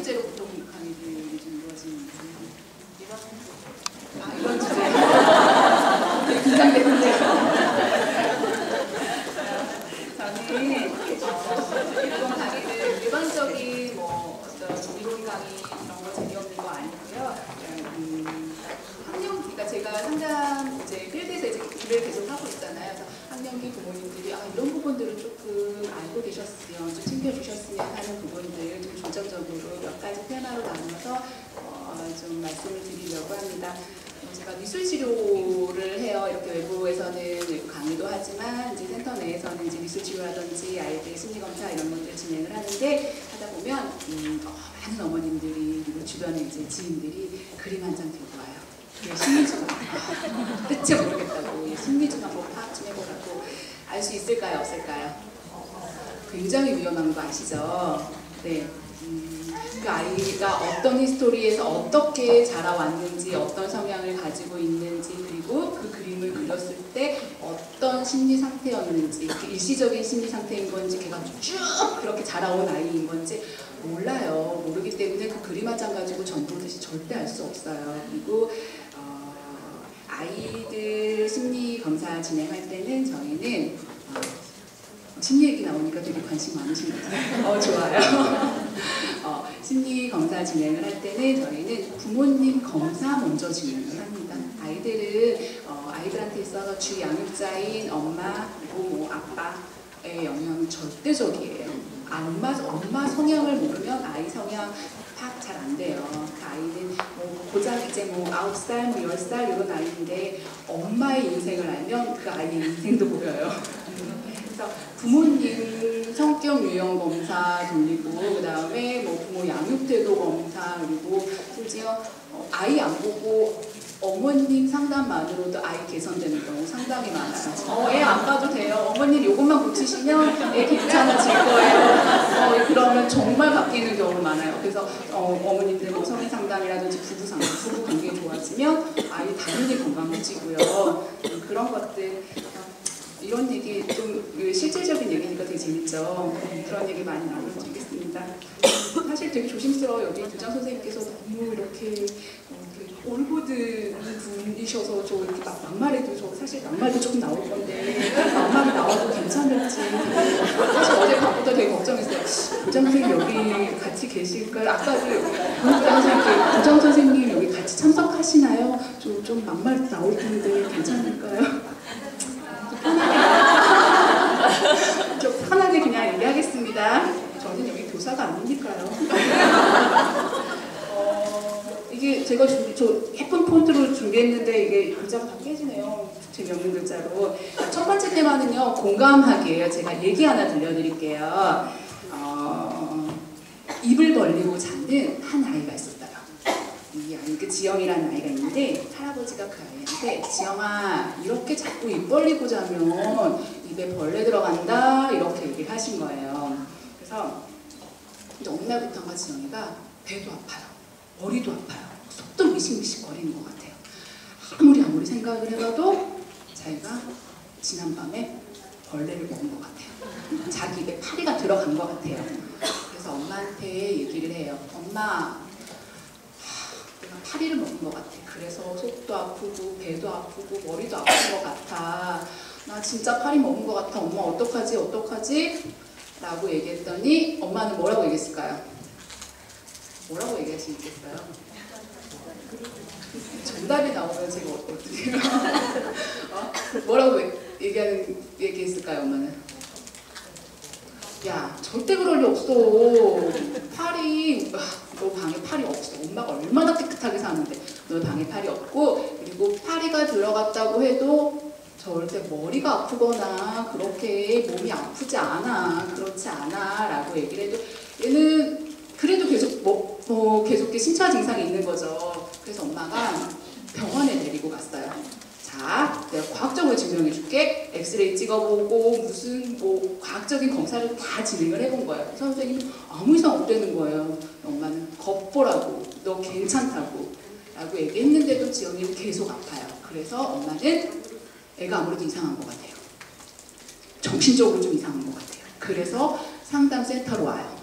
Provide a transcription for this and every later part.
주제로 보통 강의들이 좀 이루어지는지. 이런 주제. 되게 긴장되는데요. 저는 이런 강의들 일반적인 뭐 어떤 이론 강의 이런 거 재미없는 거 아니고요. 학령, 그러니까 제가 상담 이제 필드에서 이제 일을 계속 하고 있잖아요. 그래서 학령기 부모님들이 이런 부분들을 조금 알고 계셨으면, 좀 챙겨주셨으면 하는 부분들 좀 중점적으로 몇 가지 테마로 나누어서 좀 말씀을 드리려고 합니다. 제가 미술 치료를 해요. 이렇게 외부에서는 외부 강의도 하지만 이제 센터 내에서는 이제 미술 치료라든지 아이들 심리 검사 이런 것들 진행을 하는데, 하다 보면 많은 어머님들이 그리고 주변에 이제 지인들이 그림 한 장 들고 와요. 심리주가 대체 모르겠다고, 심리주 한번 파악 좀 해보라고. 알 수 있을까요, 없을까요? 굉장히 위험한 거 아시죠? 네. 그 아이가 어떤 히스토리에서 어떻게 자라왔는지, 어떤 성향을 가지고 있는지, 그리고 그 그림을 그렸을 때 어떤 심리 상태였는지, 일시적인 심리 상태인 건지, 걔가 쭉 그렇게 자라온 아이인 건지 몰라요. 모르기 때문에 그 그림 한 장 가지고 전보듯이 절대 알 수 없어요. 그리고 아이들 심리 검사 진행할 때는 저희는 심리 얘기 나오니까 되게 관심 많으신 것 같아요. 좋아요. 심리 검사 진행을 할 때는 저희는 부모님 검사 먼저 진행을 합니다. 아이들한테 있어서 주 양육자인 엄마 그리고 뭐 아빠의 영향은 절대적이에요. 엄마 성향을 모르면 아이 성향 파악 잘 안 돼요. 그 아이는 뭐 고작 이제 뭐 9살, 뭐 10살 이런 아이인데 엄마의 인생을 알면 그 아이의 인생도 보여요. 그래서 부모님 성격 유형 검사 돌리고, 그 다음에 뭐 부모 양육 태도 검사, 그리고 심지어 아이 안 보고 어머님 상담만으로도 아이 개선되는 경우 상당히 많아요. 애 안 봐도 돼요. 어머님 이것만 고치시면 애 괜찮아질 거예요. 그러면 정말 바뀌는 경우 많아요. 그래서 어머님들 뭐 성인 상담이라든지 부부 관계 좋아지면 아이 당연히 건강해지고요. 그런 것들. 이런 얘기 좀 실질적인 얘기니까 되게 재밌죠. 그런 얘기 많이 나눠주겠습니다. 사실 되게 조심스러워요. 여기 교장 선생님께서 너무 이렇게 올보드 분이셔서 저 이렇게 막말해도, 저 사실 막말도 조금 나올 건데 막말이 나와도 괜찮을지 사실 어제 밤부터 되게 걱정했어요. 교장 선생님 여기 같이 계실까요? 아까도 교장 선생님 여기 같이 참석하시나요? 좀 막말 나올 텐데 괜찮을까요? 편하게 그냥 얘기하겠습니다. 저는 여기 교사가 아니니까요. 이게 제가 저 예쁜 폰트로 준비했는데 이게 글자가 다 깨지네요. 재미없는 글자로. 첫 번째 테마는요, 공감하기예요. 제가 얘기 하나 들려드릴게요. 입을 벌리고 자는 한 아이가 있었어요. 이 아이, 지영이라는 아이가 있는데 할아버지가 그 아이한테 지영아, 이렇게 자꾸 입 벌리고 자면 입에 벌레 들어간다, 이렇게 얘기를 하신 거예요. 그래서 이제 어느 날부터인가 지영이가 배도 아파요, 머리도 아파요, 속도 미식미식 거리는 것 같아요. 아무리 생각을 해봐도 자기가 지난밤에 벌레를 먹은 것 같아요. 자기 입에 파리가 들어간 것 같아요. 그래서 엄마한테 얘기를 해요. 엄마, 내가 파리를 먹은 것 같아. 그래서 속도 아프고 배도 아프고 머리도 아픈 것 같아. 나 진짜 파리 먹은 것 같아. 엄마 어떡하지? 라고 얘기했더니 엄마는 뭐라고 얘기했을까요? 뭐라고 얘기할 수 있겠어요? 정답이 나오면 제가 어떻게 뭐라고 얘기했을까요, 엄마는? 야, 절대 그럴 리 없어. 너 방에 파리 없어. 엄마가 얼마나 깨끗하게 사는데 너 방에 파리 없고, 그리고 파리가 들어갔다고 해도 절대 머리가 아프거나 그렇게 몸이 아프지 않아. 그렇지 않아. 라고 얘기를 해도 얘는 그래도 계속 계속 신체 증상이 있는 거죠. 그래서 엄마가 병원에 데리고 갔어요. 자, 내가 과학적으로 증명해 줄게. 엑스레이 찍어보고 무슨 과학적인 검사를 다 진행을 해본 거예요. 선생님이 아무 이상 없다는 거예요. 엄마는 겁보라고, 너 괜찮다고 라고 얘기했는데도 지영이는 계속 아파요. 그래서 엄마는 애가 아무래도 이상한 것 같아요. 정신적으로 좀 이상한 것 같아요. 그래서 상담센터로 와요.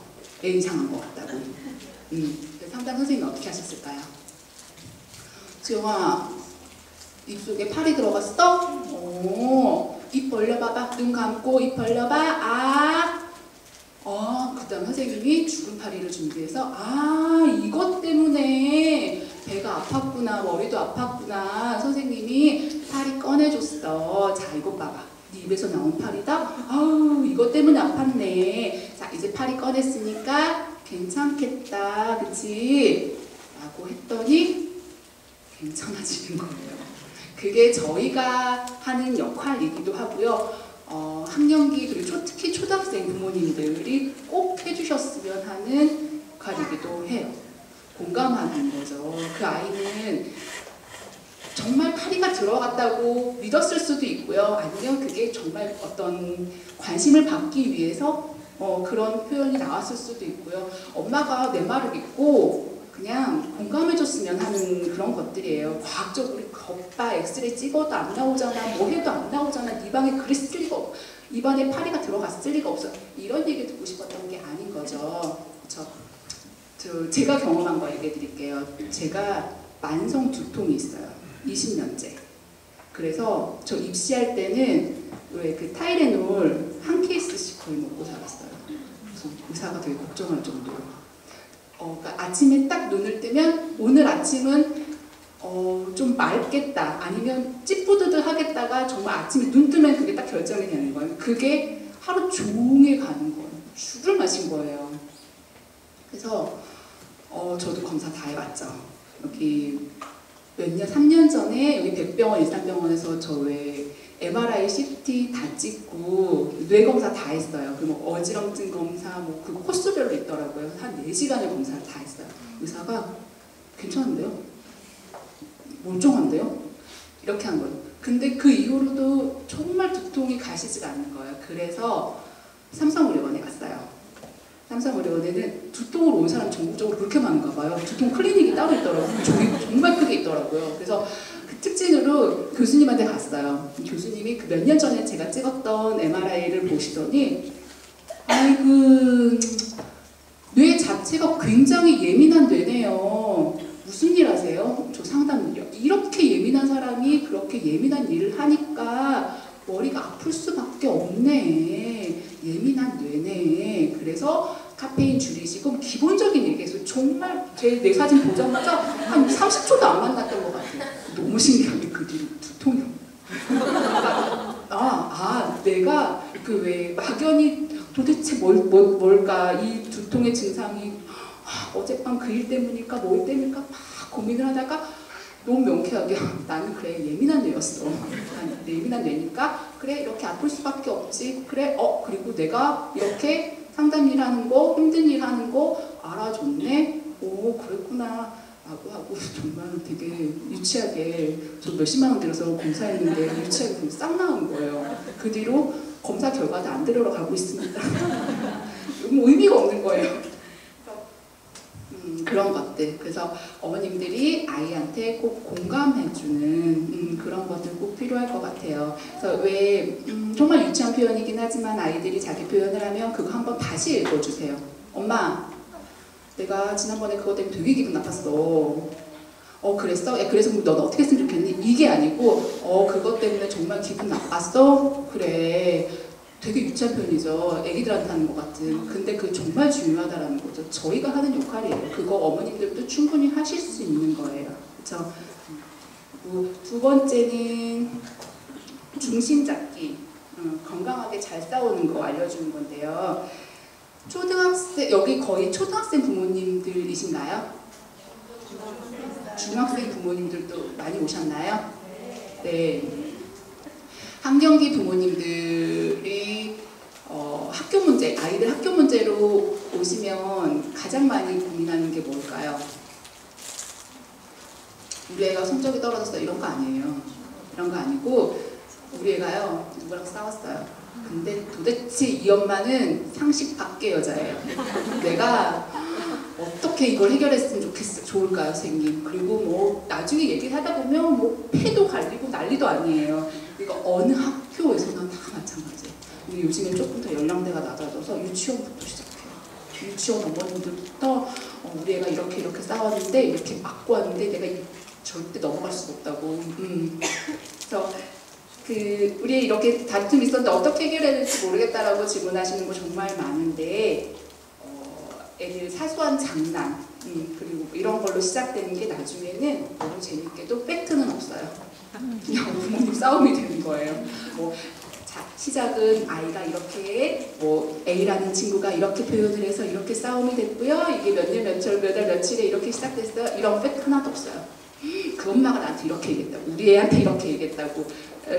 애 이상한 것 같다고. 상담 선생님이 어떻게 하셨을까요? 지영아, 입속에 팔이 들어갔어? 오, 입 벌려봐봐. 눈 감고 입 벌려봐. 그 다음 선생님이 주름파리를 준비해서 이것 때문에 배가 아팠구나, 머리도 아팠구나. 선생님이 팔이 꺼내줬어. 자, 이거 봐봐. 네 입에서 나온 팔이다? 이것 때문에 아팠네. 자, 이제 팔이 꺼냈으니까 괜찮겠다. 그치? 라고 했더니 괜찮아지는 거예요. 그게 저희가 하는 역할이기도 하고요. 학령기 그리고 특히 초등학생 부모님들이 꼭 해주셨으면 하는 역할이기도 해요. 공감하는 거죠. 그 아이는 정말 파리가 들어갔다고 믿었을 수도 있고요. 아니면 그게 정말 어떤 관심을 받기 위해서 그런 표현이 나왔을 수도 있고요. 엄마가 내 말을 믿고 그냥 공감해줬으면 하는 그런 것들이에요. 과학적으로 겉바 엑스레이 찍어도 안 나오잖아, 뭐 해도 안 나오잖아, 네 방에 그리 쓸 리가 없어, 입안에 파리가 들어갔을 리가 없어, 이런 얘기 듣고 싶었던 게 아닌 거죠. 제가 경험한 거 얘기해 드릴게요. 제가 만성 두통이 있어요. 20년째. 그래서 저 입시할 때는 왜 그 타이레놀 한 케이스씩 거의 먹고 살았어요. 그래서 의사가 되게 걱정할 정도로. 그러니까 아침에 딱 눈을 뜨면 오늘 아침은 좀 맑겠다, 아니면 찌뿌드드 하겠다가 정말 아침에 눈 뜨면 그게 딱 결정이 되는 거예요. 그게 하루 종일 가는 거예요. 죽을 맛인 거예요. 그래서 저도 검사 다 해봤죠. 여기 몇 년, 3년 전에 여기 백병원 일산병원에서 저 왜 MRI, CT 다 찍고 뇌 검사 다 했어요. 그 뭐 어지럼증 검사 뭐 그 코스별로 있더라고요. 한 4시간을 검사를 다 했어요. 의사가 괜찮은데요? 멀쩡한데요? 이렇게 한 거예요. 근데 그 이후로도 정말 두통이 가시지가 않는 거예요. 그래서 삼성의료원에 갔어요. 삼성의료원에는 두통으로 온 사람 전국적으로 그렇게 많은가 봐요. 두통 클리닉이 따로 있더라고요. 정말 크게 있더라고요. 그래서 그 특징으로 교수님한테 갔어요. 교수님이 그 몇 년 전에 제가 찍었던 MRI를 보시더니 뇌 자체가 굉장히 예민한 뇌네요. 무슨 일 하세요? 저 상담을요. 이렇게 예민한 사람이 그렇게 예민한 일을 하니까 머리가 아플 수밖에 없네. 예민한 뇌네. 그래서 카페인 줄이시고 기본적인 얘기해서 정말 제 내 사진 보자마자 한 30초도 안 만났던 것 같아요. 너무 신기하게 그 뒤로 두통이 내가 그 왜 막연히 도대체 뭘까 이 두통의 증상이 어젯밤 그 일 때문일까 뭐 때문일까 막 고민을 하다가 너무 명쾌하게 나는 그래 예민한 뇌였어. 예민한 뇌니까 그래 이렇게 아플 수밖에 없지. 그래 그리고 내가 이렇게 상담 일하는 거 힘든 일 하는 거 알아줬네. 오 그랬구나 라고 하고 정말 되게 유치하게 저 몇십만 원 들여서 검사했는데 유치하게 싹 나온 거예요. 그 뒤로 검사 결과도 안 들어가고 있습니다. 의미가 없는 거예요. 그런 것들. 그래서 어머님들이 아이한테 꼭 공감해주는 그런 것들 꼭 필요할 것 같아요. 그래서 왜 정말 유치한 표현이긴 하지만 아이들이 자기 표현을 하면 그거 한번 다시 읽어주세요. 엄마, 내가 지난번에 그것 때문에 되게 기분 나빴어. 그랬어? 그래서 넌 어떻게 했으면 좋겠니? 이게 아니고 그것 때문에 정말 기분 나빴어? 그래. 되게 유치한 표현이죠. 애기들한테 하는 것 같은. 근데 그게 정말 중요하다라는 거죠. 저희가 하는 역할이에요. 그거 어머님들도 충분히 하실 수 있는 거예요. 그렇죠? 두 번째는 중심 잡기. 건강하게 잘 싸우는 거 알려주는 건데요. 초등학생, 여기 거의 초등학생 부모님들이신가요? 중학생 부모님들도 많이 오셨나요? 네. 학령기 부모님들이 학교 문제, 아이들 학교 문제로 오시면 가장 많이 고민하는 게 뭘까요? 우리 애가 성적이 떨어졌어 이런 거 아니에요. 이런 거 아니고 우리 애가요 누구랑 싸웠어요. 근데 도대체 이 엄마는 상식 밖의 여자예요. 내가 어떻게 이걸 해결했으면 좋을까요, 선생님? 그리고 뭐 나중에 얘기하다 보면 뭐 패도 갈리고 난리도 아니에요. 그러니까 어느 학교에서는 다 마찬가지예요. 근데 요즘엔 조금 더 연령대가 낮아져서 유치원부터 시작해요. 유치원 어머님들부터 우리 애가 이렇게 싸웠는데 이렇게 맞고 왔는데 내가 절대 넘어갈 수가 없다고. 그래서 우리 이렇게 다툼이 있었는데 어떻게 해결해야 될지 모르겠다라고 질문하시는 거 정말 많은데 애들 사소한 장난 그리고 이런 걸로 시작되는 게 나중에는 너무 재밌게도 팩트는 없어요. 그냥 부모님 싸움이 되는 거예요. 시작은 아이가 이렇게 A라는 친구가 이렇게 표현을 해서 이렇게 싸움이 됐고요. 이게 몇 년 몇 월 며칠에 이렇게 시작됐어요. 이런 팩트 하나도 없어요. 그 엄마가 나한테 이렇게 얘기했다고, 우리 애한테 이렇게 얘기했다고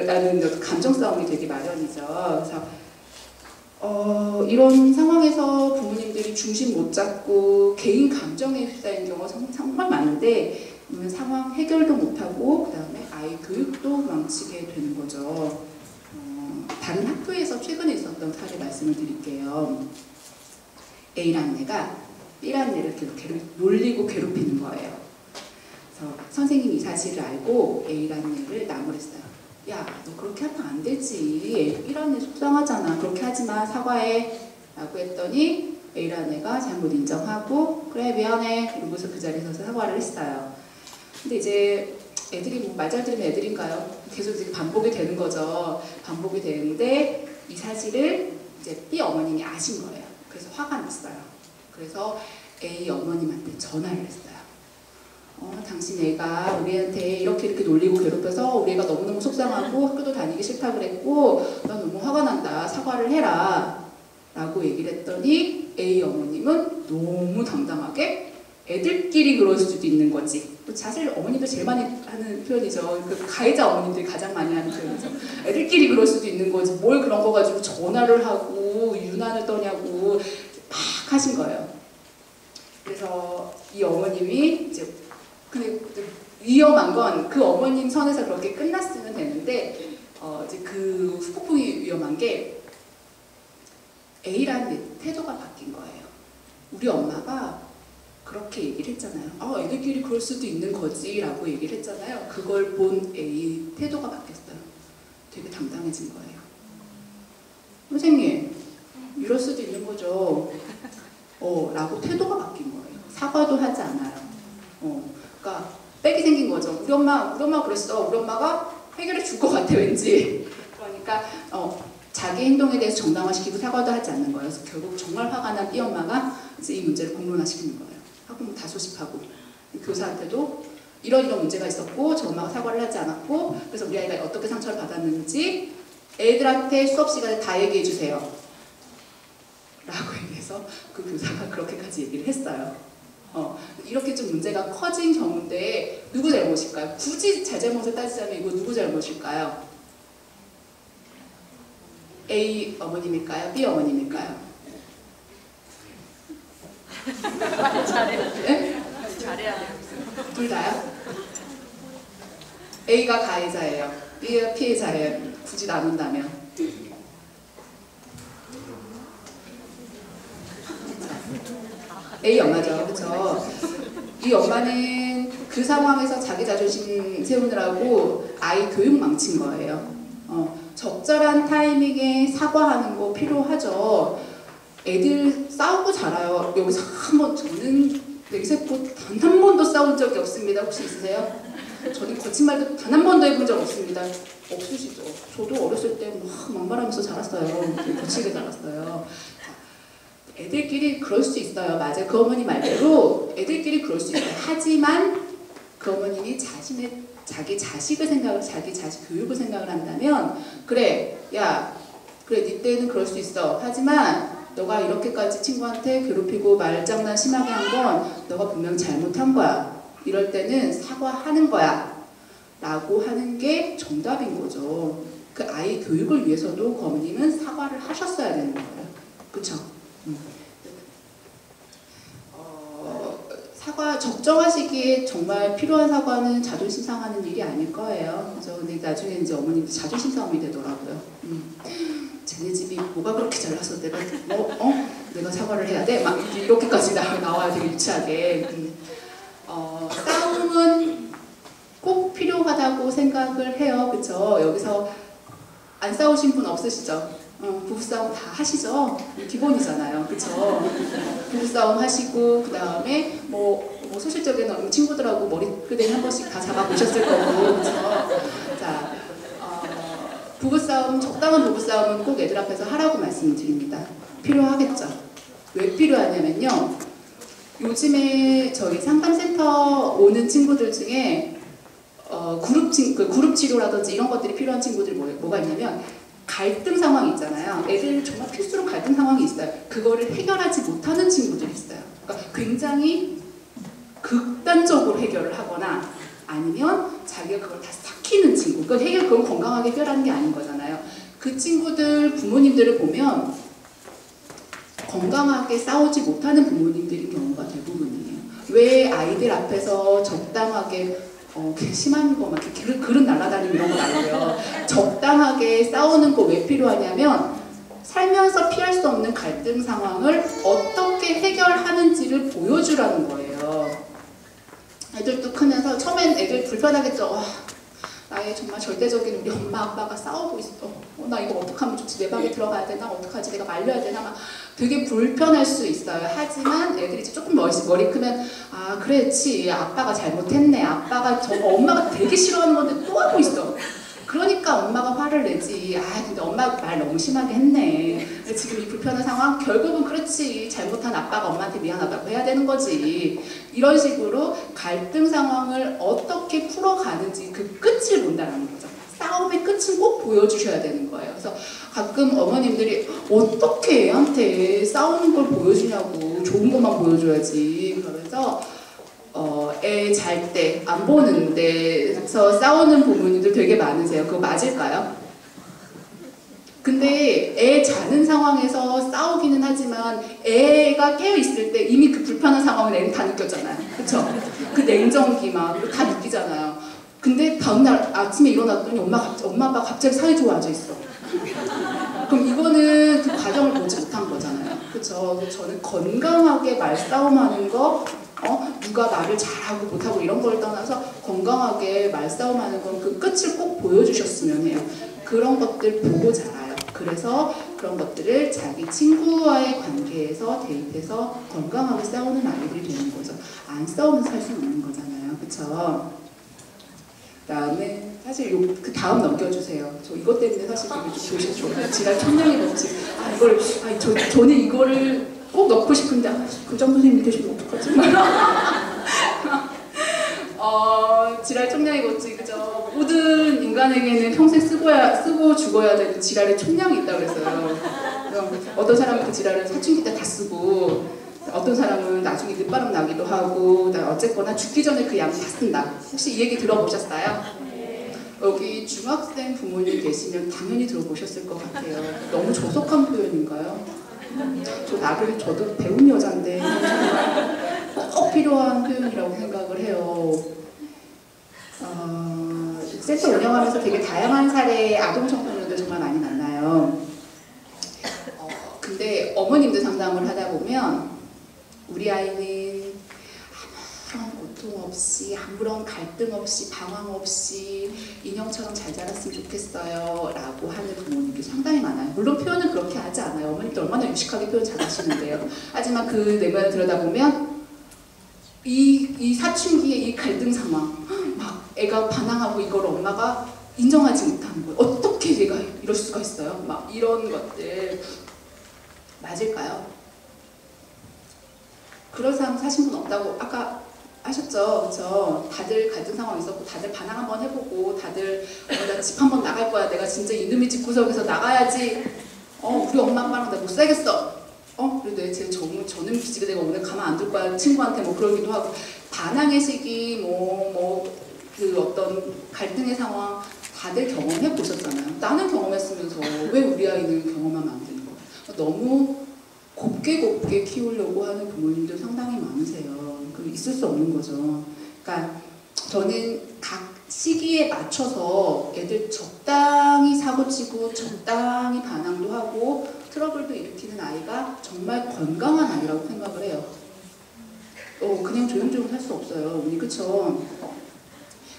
라는 감정 싸움이 되게 마련이죠. 그래서 이런 상황에서 부모님들이 중심 못 잡고 개인 감정에 휩싸이는 경우가 정말 많은데 상황 해결도 못하고 그 다음에 아이 교육도 망치게 되는 거죠. 다른 학교에서 최근에 있었던 사례 말씀을 드릴게요. A라는 애가 B라는 애를 놀리고 괴롭히는 거예요. 그래서 선생님이 이 사실을 알고 A라는 애를 나무랬어요. 야, 너 그렇게 하면 안 되지. B라는 애 속상하잖아. 그렇게 하지마. 사과해. 라고 했더니 A라는 애가 잘못 인정하고 그래 미안해. 이러고서 그 자리에 서서 사과를 했어요. 근데 이제 애들이 말 잘 들으면 애들인가요? 계속 이제 반복이 되는 거죠. 반복이 되는데 이 사실을 이제 B 어머님이 아신 거예요. 그래서 화가 났어요. 그래서 A 어머님한테 전화를 했어요. 당신 애가 우리 애한테 이렇게 놀리고 괴롭혀서 우리 애가 너무너무 속상하고 학교도 다니기 싫다 그랬고 나 너무 화가 난다. 사과를 해라. 라고 얘기를 했더니 A 어머님은 너무 당당하게 애들끼리 그럴 수도 있는 거지. 사실 어머님도 제일 많이 하는 표현이죠. 가해자 어머님들이 가장 많이 하는 표현이죠. 애들끼리 그럴 수도 있는 거지. 뭘 그런 거 가지고 전화를 하고 유난을 떠냐고 막 하신 거예요. 그래서 이 어머님이 이제 근데 위험한 건 그 어머님 선에서 그렇게 끝났으면 되는데 이제 그 후폭풍이 위험한 게 A라는 태도가 바뀐 거예요. 우리 엄마가 그렇게 얘기를 했잖아요. 애들끼리 그럴 수도 있는 거지 라고 얘기를 했잖아요. 그걸 본 A 태도가 바뀌었어요. 되게 당당해진 거예요. 선생님 이럴 수도 있는 거죠. 라고 태도가 바뀐 거예요. 사과도 하지 않아요. 그러니까 빽이 생긴 거죠. 우리 엄마 그랬어. 우리 엄마가 해결해 줄 것 같아 왠지. 그러니까 자기 행동에 대해서 정당화시키고 사과도 하지 않는 거예요. 그래서 결국 정말 화가 난 B 엄마가 이제 이 문제를 공론화시키는 거예요. 학부모 다 소집하고 교사한테도 이런 문제가 있었고 저 엄마가 사과를 하지 않았고 그래서 우리 아이가 어떻게 상처를 받았는지 애들한테 수업 시간에 다 얘기해 주세요. 라고 얘기해서 그 교사가 그렇게까지 얘기를 했어요. 이렇게 좀 문제가 커진 경우인데 누구 잘못일까요? 굳이 잘잘못을 따지자면 이거 누구 잘못일까요? A 어머님일까요? B 어머님일까요? 잘해야 돼. 네? 잘해야 돼. 둘 다요? A가 가해자예요. B가 피해자예요. 굳이 나눈다면. A 엄마죠. 그렇죠? 이 엄마는 그 상황에서 자기 자존심 세우느라고 아이 교육 망친 거예요. 적절한 타이밍에 사과하는 거 필요하죠. 애들 싸우고 자라요. 여기서 저는 맹세코 단 한 번도 싸운 적이 없습니다. 혹시 있으세요? 저는 거짓말도 단 한 번도 해본 적 없습니다. 없으시죠? 저도 어렸을 때 막 막말하면서 자랐어요. 거칠게 자랐어요. 애들끼리 그럴 수 있어요. 맞아요. 그 어머니 말대로 애들끼리 그럴 수 있어요. 하지만 그 어머님이 자기 자식을 생각을, 자기 자식 교육을 생각을 한다면 그래, 그래 네 때는 그럴 수 있어. 하지만 너가 이렇게까지 친구한테 괴롭히고 말장난 심하게 한 건 너가 분명 잘못한 거야. 이럴 때는 사과하는 거야. 라고 하는 게 정답인 거죠. 그 아이 교육을 위해서도 그 어머님은 사과를 하셨어야 되는 거예요. 그쵸? 사과 적정한 시기에 정말 필요한 사과는 자존심 상하는 일이 아닐 거예요. 그래서 근데 나중에 이제 어머님도 자존심 싸움이 되더라고요. 쟤네 집이 뭐가 그렇게 잘나서 내가 내가 사과를 해야 돼? 막 이렇게까지 나와요. 되게 유치하게. 싸움은 꼭 필요하다고 생각을 해요. 그쵸? 여기서 안 싸우신 분 없으시죠? 부부싸움 다 하시죠? 기본이잖아요. 그쵸? 부부싸움 하시고, 그 다음에 뭐 소실적인 친구들하고 머리끄댕이 한 번씩 다 잡아보셨을 거고, 그쵸? 자, 부부싸움, 적당한 부부싸움은 꼭 애들 앞에서 하라고 말씀드립니다. 필요하겠죠? 왜 필요하냐면요. 요즘에 저희 상담센터 오는 친구들 중에 그룹 치료라든지 이런 것들이 필요한 친구들이 뭐가 있냐면 갈등 상황이 있잖아요. 애들 정말 필수로 갈등 상황이 있어요. 그거를 해결하지 못하는 친구들이 있어요. 그러니까 굉장히 극단적으로 해결을 하거나 아니면 자기가 그걸 다 삭히는 친구. 그건 건강하게 해결하는 게 아닌 거잖아요. 그 친구들 부모님들을 보면 건강하게 싸우지 못하는 부모님들인 경우가 대부분이에요. 왜 아이들 앞에서 적당하게 심한 거 막 그릇 날아다니고 이런 거 말고요. 적당하게 싸우는 거 왜 필요하냐면 살면서 피할 수 없는 갈등 상황을 어떻게 해결하는지를 보여주라는 거예요. 애들도 크면서 처음엔 애들 불편하겠죠. 나의 정말 절대적인 우리 엄마 아빠가 싸우고 있어. 나 이거 어떡하면 좋지? 내 방에 들어가야 되나? 어떡하지? 내가 말려야 되나? 막 되게 불편할 수 있어요. 하지만 애들이 이제 조금 머리 크면 그렇지. 아빠가 잘못했네. 아빠가 엄마가 되게 싫어하는 건데 또 하고 있어. 그러니까 엄마가 화를 내지. 근데 엄마가 말 너무 심하게 했네. 지금 이 불편한 상황 결국은 그렇지. 잘못한 아빠가 엄마한테 미안하다고 해야 되는 거지. 이런 식으로 갈등 상황을 어떻게 풀어가는지 그 끝을 본다는 거죠. 싸움의 끝은 꼭 보여주셔야 되는 거예요. 그래서 가끔 어머님들이 어떻게 애한테 싸우는 걸 보여주냐고. 좋은 것만 보여줘야지. 그러면서 애 잘 때 안 보는 데서 싸우는 부모님들 되게 많으세요. 그거 맞을까요? 근데 애 자는 상황에서 싸우기는 하지만 애가 깨어있을 때 이미 그 불편한 상황을 애는 다 느꼈잖아요. 그쵸? 그 냉정기 막 다 느끼잖아요. 근데 다음날 아침에 일어났더니 엄마 아빠 갑자기 사이 좋아져 있어. 그럼 이거는 그 과정을 보지 못한 거잖아요. 그쵸? 저는 건강하게 말싸움하는 거 누가 말을 잘하고 못하고 이런 걸 떠나서 건강하게 말싸움하는 건 그 끝을 꼭 보여주셨으면 해요. 그런 것들 보고 자라요. 그래서 그런 것들을 자기 친구와의 관계에서 대입해서 건강하게 싸우는 아이들이 되는 거죠. 안 싸우면서 살 수는 없는 거잖아요. 그쵸? 그 다음에 사실 그 다음 넘겨주세요. 저 이것 때문에 사실 되게 좋아요. 지랄 천냥의 법칙. 저는 이거를 꼭 넣고 싶은데 교장 선생님이 계시면 어떡하지? 지랄 총량의 법칙, 그죠? 모든 인간에게는 평생 쓰고 죽어야 되는 지랄의 총량이 있다고 그랬어요. 어떤 사람은 그 지랄을 사춘기 때 다 쓰고 어떤 사람은 나중에 늦바람 나기도 하고 어쨌거나 죽기 전에 그 양 다 쓴다. 혹시 이 얘기 들어보셨어요? 여기 중학생 부모님 계시면 당연히 들어보셨을 것 같아요. 너무 조속한 표현인가요? 저도 배운 여잔데 꼭 필요한 표현이라고 생각을 해요. 센터 운영하면서 되게 다양한 사례의 아동 청소년들 정말 많이 만나요. 근데 어머님들 상담을 하다 보면 우리 아이는 아무런 고통 없이 아무런 갈등 없이 방황 없이 인형처럼 잘 자랐으면 좋겠어요 라고 하는 부모님들이 상당히 많아요. 물론 표현은 그렇게 하지 않아요. 어머님들 얼마나 유식하게 표현 잘 하시는데요. 하지만 그 내면을 들여다보면 이 사춘기의 이 갈등 상황 막 애가 반항하고 이걸 엄마가 인정하지 못하는 거예요. 어떻게 얘가 이럴 수가 있어요? 막 이런 것들 맞을까요? 그런 사람 사신 분 없다고 아까 하셨죠? 그쵸? 다들 갈등 상황 있었고 다들 반항 한번 해보고 다들 나 집 한번 나갈 거야. 내가 진짜 이놈의 집구석에서 나가야지. 우리 엄마 아빠랑 나 못 살겠어. 그래도 제 저는 기집애 내가 오늘 가만 안 둘 거야. 친구한테 뭐 그러기도 하고 반항의 시기 그 어떤 갈등의 상황 다들 경험해 보셨잖아요. 나는 경험했으면서 왜 우리 아이는 경험하면 안 되는 거야? 너무 곱게 키우려고 하는 부모님들 상당히 많으세요. 그 있을 수 없는 거죠. 그러니까 저는 각 시기에 맞춰서 애들 적당히 사고치고 적당히 반항도 하고 트러블도 일으키는 아이가 정말 건강한 아이라고 생각을 해요. 그냥 조용조용 살 수 없어요. 우리 그쵸?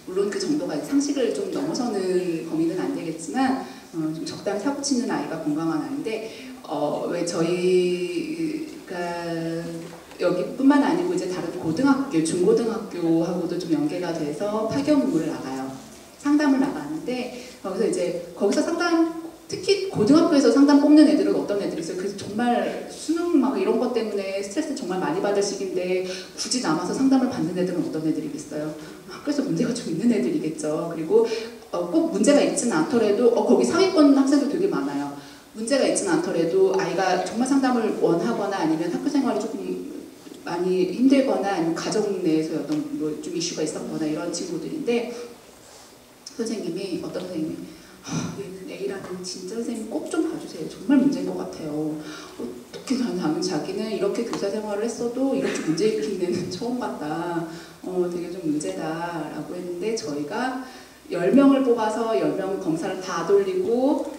물론 그 정도가 상식을 좀 넘어서는 범위는 안 되겠지만 좀 적당히 사고 치는 아이가 건강한 아이인데 왜 저희가 여기뿐만 아니고 이제 다른 고등학교, 중고등학교하고도 좀 연계가 돼서 파견 근무를 나가요. 상담을 나가는데 거기서 상담, 특히 고등학교에서 상담 뽑는 애들은 어떤 애들이 있어요. 그래서 정말 수능 막 이런 것 때문에 스트레스 정말 많이 받을 시기인데 굳이 남아서 상담을 받는 애들은 어떤 애들이겠어요. 학교에서 문제가 좀 있는 애들이겠죠. 그리고 꼭 문제가 있지는 않더라도 거기 상위권 학생들 되게 많아요. 문제가 있지는 않더라도 아이가 정말 상담을 원하거나 아니면 학교 생활이 조금 많이 힘들거나 아니면 가정 내에서 어떤 뭐 좀 이슈가 있었거나 이런 친구들인데 선생님이 어떤 선생님이 얘는 A라는 진짜 선생님 꼭 좀 봐주세요. 정말 문제인 것 같아요. 어떻게 자기는 이렇게 교사 생활을 했어도 이렇게 문제 일으키는 애는 처음 봤다. 되게 좀 문제다라고 했는데 저희가 10명을 뽑아서 10명 검사를 다 돌리고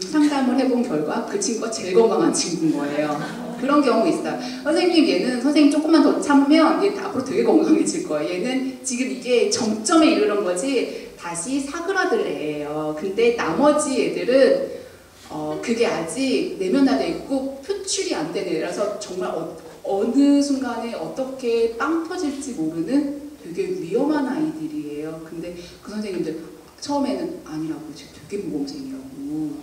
상담을 해본 결과 그 친구가 제일 건강한 친구인 거예요. 그런 경우 있어요. 선생님 얘는 선생님 조금만 더 참으면 얘 앞으로 되게 건강해질 거예요. 얘는 지금 이게 정점에 이르는 거지 다시 사그라들 애예요. 근데 나머지 애들은 그게 아직 내면화돼 있고 표출이 안 되는 애라서 정말 어느 순간에 어떻게 빵 터질지 모르는 되게 위험한 아이들이에요. 근데 그 선생님들 처음에는 아니라고 지금 되게 모범생이라고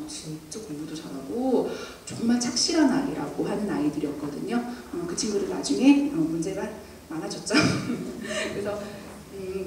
진짜 공부도 잘하고 정말 착실한 아이라고 하는 아이들이었거든요. 그 친구들 나중에 문제가 많아졌죠. 그래서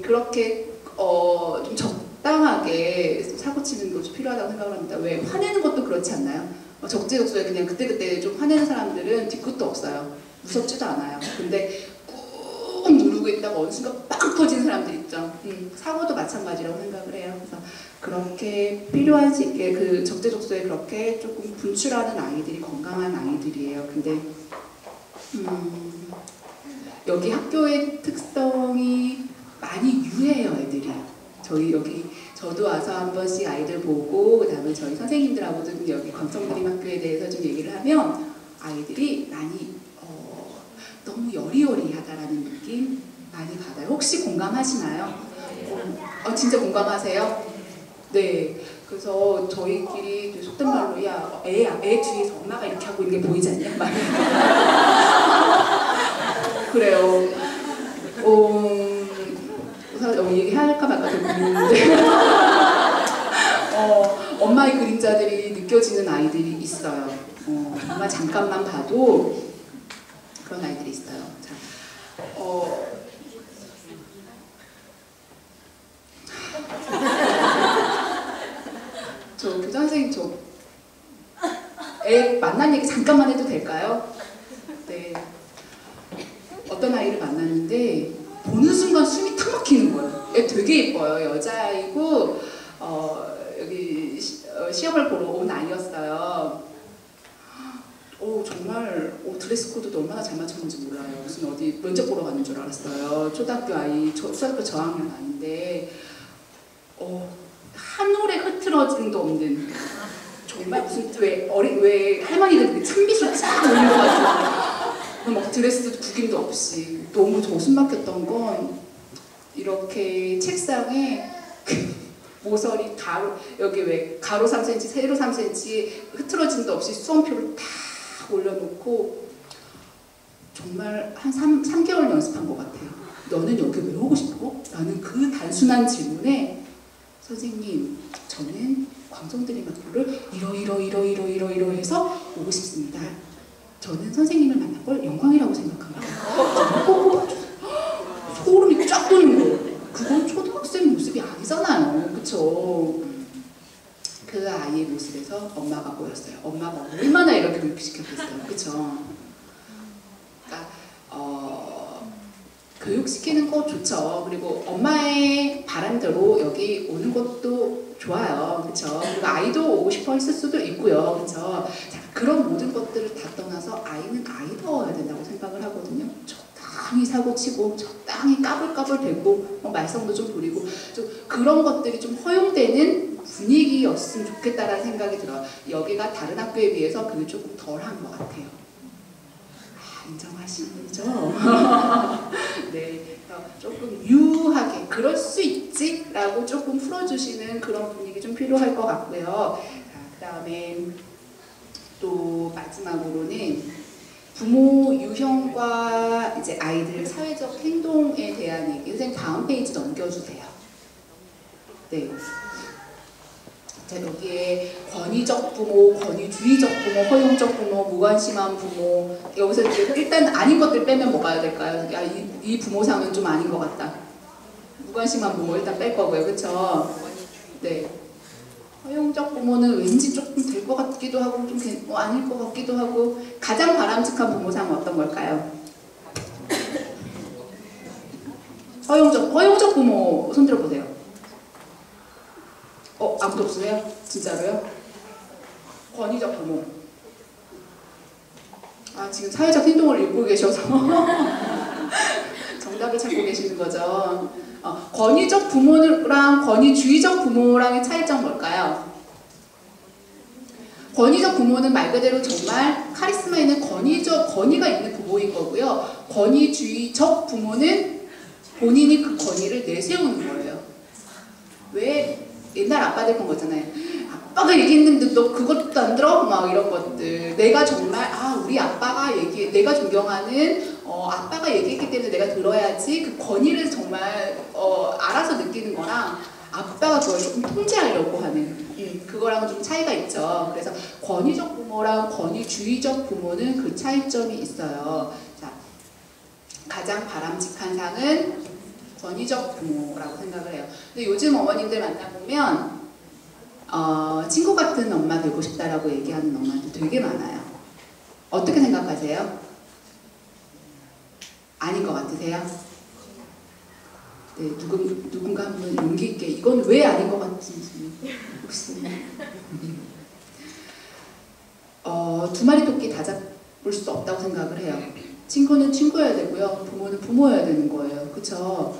그렇게 좀 적당하게 사고치는 것이 필요하다고 생각을 합니다. 왜 화내는 것도 그렇지 않나요? 적재적소에 그냥 그때그때 좀 화내는 사람들은 뒤끝도 없어요. 무섭지도 않아요. 근데 꾹 누르고 있다가 어느 순간 빵 터지는 사람들 있죠. 사고도 마찬가지라고 생각을 해요. 그래서 그렇게 필요한 시기에 그 적재적소에 그렇게 조금 분출하는 아이들이 건강한 아이들이에요. 근데 여기 학교의 특성이 많이 유해해요, 애들이. 저도 와서 한 번씩 아이들 보고 그다음에 저희 선생님들하고도 여기 광성드림학교에 대해서 좀 얘기를 하면 아이들이 많이 너무 여리여리하다라는 느낌 많이 받아요. 혹시 공감하시나요? 진짜 공감하세요? 네. 그래서 저희끼리 속된 말로 야, 애 뒤에서 엄마가 이렇게 하고 있는 게 보이지 않냐? 막 그래요. 얘기해야 할까 말까 되게 고민인데 엄마의 그림자들이 느껴지는 아이들이 있어요. 정말 잠깐만 봐도 그런 아이들이 있어요. 자, 저 교장 선생님 애 만난 얘기 잠깐만 해도 될까요? 네. 어떤 아이를 만났는데 보는 순간 숨이 탁 막히는 거예요. 얘 되게 예뻐요. 여자아이고 여기 시험을 보러 온 아이였어요. 정말 드레스 코드도 얼마나 잘 맞췄는지 몰라요. 무슨 어디 면접 보러 가는 줄 알았어요. 초등학교 초등학교 저학년 아이인데 한 올에 흐트러짐도 없는 정말 무슨 왜 할머니들 찬미술 쫙 올린 것 같은 막 드레스도 구김도 없이 너무 저 숨 막혔던 건 이렇게 책상에 모서리 여기 왜 가로 3cm, 세로 3cm 흐트러짐도 없이 수험표를 다 올려놓고 정말 한 3개월 연습한 것 같아요. 너는 여기 왜 오고 싶어? 라는 그 단순한 질문에 선생님, 저는 광성드림학교를 이러 해서 오고 싶습니다. 저는 선생님을 만난 걸 영광이라고 생각합니다. 소름이 쫙 돋는 거예요. 그건 초등학생 모습이 아니잖아요. 그쵸? 그 아이의 모습에서 엄마가 보였어요. 엄마가 얼마나 이렇게 교육시켰겠어요. 그쵸? 그러니까 교육시키는 거 좋죠. 그리고 엄마의 바람대로 여기 오는 것도 좋아요. 그쵸? 그리고 아이도 오고 싶어 했을 수도 있고요. 그쵸? 자, 그런 모든 것들을 다 떠나서 아이는 아이다워야 된다고 생각을 하거든요. 적당히 사고치고 적당히 까불까불대고 말썽도 좀 부리고 좀 그런 것들이 좀 허용되는 분위기였으면 좋겠다라는 생각이 들어요. 여기가 다른 학교에 비해서 그게 조금 덜한 것 같아요. 인정하시죠? 네, 조금 유하게 그럴 수 있지 라고 조금 풀어주시는 그런 분위기 좀 필요할 것 같고요. 그 다음에 또 마지막으로는 부모 유형과 이제 아이들 사회적 행동에 대한 얘기. 선생님 다음 페이지 넘겨주세요. 네. 자, 여기에 권위적 부모, 권위주의적 부모, 허용적 부모, 무관심한 부모. 여기서 일단 아닌 것들 빼면 뭐가 될까요? 야, 이 부모상은 좀 아닌 것 같다. 무관심한 부모 일단 뺄 거고요. 그쵸? 네. 허용적 부모는 왠지 조금 될 것 같기도 하고 좀 아닐 것 같기도 하고. 가장 바람직한 부모상은 어떤 걸까요? 허용적 부모 손 들어보세요. 아무도 없으세요? 진짜로요? 권위적 부모. 지금 사회적 행동을 읽고 계셔서 정답을 찾고 계시는 거죠. 권위적 부모랑 권위주의적 부모랑의 차이점 뭘까요? 권위적 부모는 말 그대로 정말 카리스마 있는 권위가 있는 부모인 거고요. 권위주의적 부모는 본인이 그 권위를 내세우는 거예요. 왜? 옛날 아빠들 그런 거잖아요. 아빠가 얘기했는데 너 그것도 안 들어? 막 이런 것들. 내가 정말 우리 아빠가 내가 존경하는 아빠가 얘기했기 때문에 내가 들어야지. 그 권위를 정말 알아서 느끼는 거랑 아빠가 그걸 조금 통제하려고 하는 그거랑은 좀 차이가 있죠. 그래서 권위적 부모랑 권위주의적 부모는 그 차이점이 있어요. 자, 가장 바람직한 상은 권위적 부모라고 생각을 해요. 근데 요즘 어머님들 만나보면 친구 같은 엄마 되고 싶다라고 얘기하는 엄마들 되게 많아요. 어떻게 생각하세요? 아닌 것 같으세요? 네, 누군가 한 분 용기 있게 이건 왜 아닌 것 같은지 혹시 두 마리 토끼 다 잡을 수 없다고 생각을 해요. 친구는 친구여야 되고요. 부모는 부모여야 되는 거예요. 그쵸?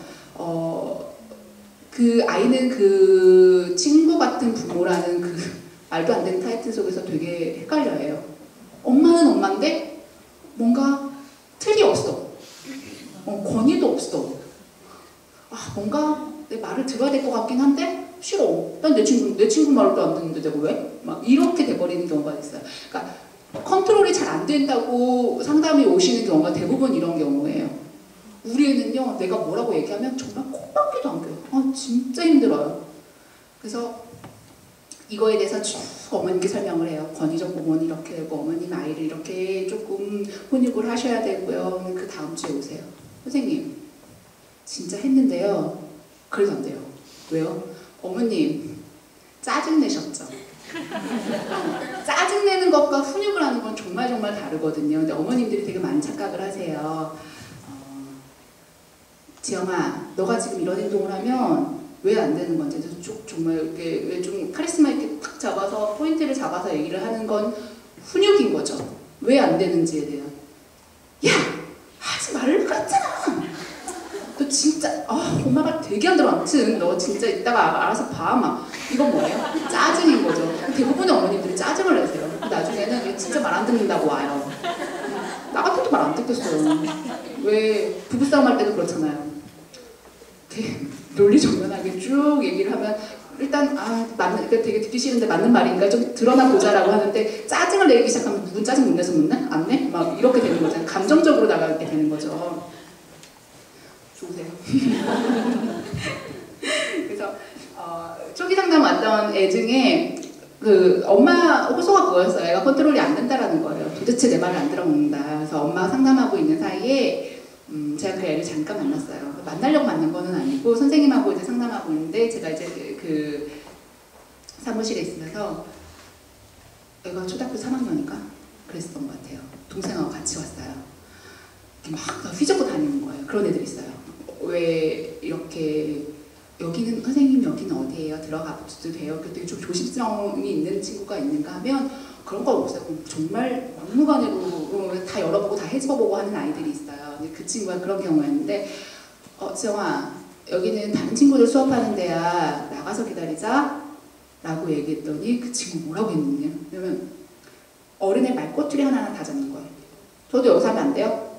그 아이는 그 친구 같은 부모라는 그 말도 안 되는 타이틀 속에서 되게 헷갈려해요. 엄마는 엄마인데 뭔가 틀이 없어. 권위도 없어. 뭔가 내 말을 들어야 될 것 같긴 한데 싫어. 난 내 친구 말도 안 듣는데 내가 왜? 막 이렇게 돼버리는 경우가 있어요. 그러니까 컨트롤이 잘 안 된다고 상담이 오시는 경우가 대부분 이런 경우예요. 우리 애는요, 내가 뭐라고 얘기하면 정말 콧방귀도 안 껴요. 진짜 힘들어요. 그래서 이거에 대해서 쭉 어머님께 설명을 해요. 권위적 부모는 이렇게 되고 어머님 아이를 이렇게 조금 훈육을 하셔야 되고요. 그 다음 주에 오세요. 선생님 진짜 했는데요. 그래도 안 돼요. 왜요? 어머님 짜증내셨죠? 짜증내는 것과 훈육을 하는 건 정말 다르거든요. 근데 어머님들이 되게 많이 착각을 하세요. 지영아, 너가 지금 이런 행동을 하면 왜 안 되는 건지 쭉 정말 이렇게 왜 좀 카리스마 있게 탁 잡아서 포인트를 잡아서 얘기를 하는 건 훈육인 거죠. 왜 안 되는지에 대한. 야! 하지 말랬잖아! 너 진짜 엄마가 되게 안 들어. 아무튼 너 진짜 이따가 알아서 봐. 막 이건 뭐예요? 짜증인 거죠. 대부분의 어머님들이 짜증을 내세요. 나중에는 얘 진짜 말 안 듣는다고 와요. 나 같아도 말 안 듣겠어요. 왜 부부싸움 할 때도 그렇잖아요. 이렇게 논리정연하게 쭉 얘기를 하면 일단 되게 듣기 싫은데 맞는 말이니까 좀 드러나 보자라고 하는데 짜증을 내기 시작하면 누군 짜증 못 내서 못 내? 안 내? 막 이렇게 되는 거잖아요. 감정적으로 나가게 되는 거죠. 좋으세요? 그래서 초기 상담 왔던 애 중에 그 엄마 호소가 그거였어요. 애가 컨트롤이 안 된다라는 거예요. 도대체 내 말을 안 들어먹는다. 그래서 엄마가 상담하고 있는 사이에 제가 그 애를 잠깐 만났어요. 만나려고 만난 거는 아니고 선생님하고 이제 상담하고 있는데 제가 이제 그 사무실에 있으면서 애가 초등학교 3학년인가 그랬었던 것 같아요. 동생하고 같이 왔어요. 이렇게 막 휘젓고 다니는 거예요. 그런 애들이 있어요. 왜 이렇게 여기는 선생님 여기는 어디예요? 들어가 봐도 돼요? 그때 좀 조심성이 있는 친구가 있는가 하면 그런 거 없어요. 정말 막무가내로 다 열어보고 다 헤집어보고 하는 아이들이 있어요. 그 친구가 그런 경우였는데 지영아 여기는 다른 친구들 수업하는 데야. 나가서 기다리자 라고 얘기했더니 그 친구 뭐라고 했느냐? 왜냐면 어린애 말꼬투리 하나하나 다 잡는 거예요. 저도 여기서 하면 안 돼요?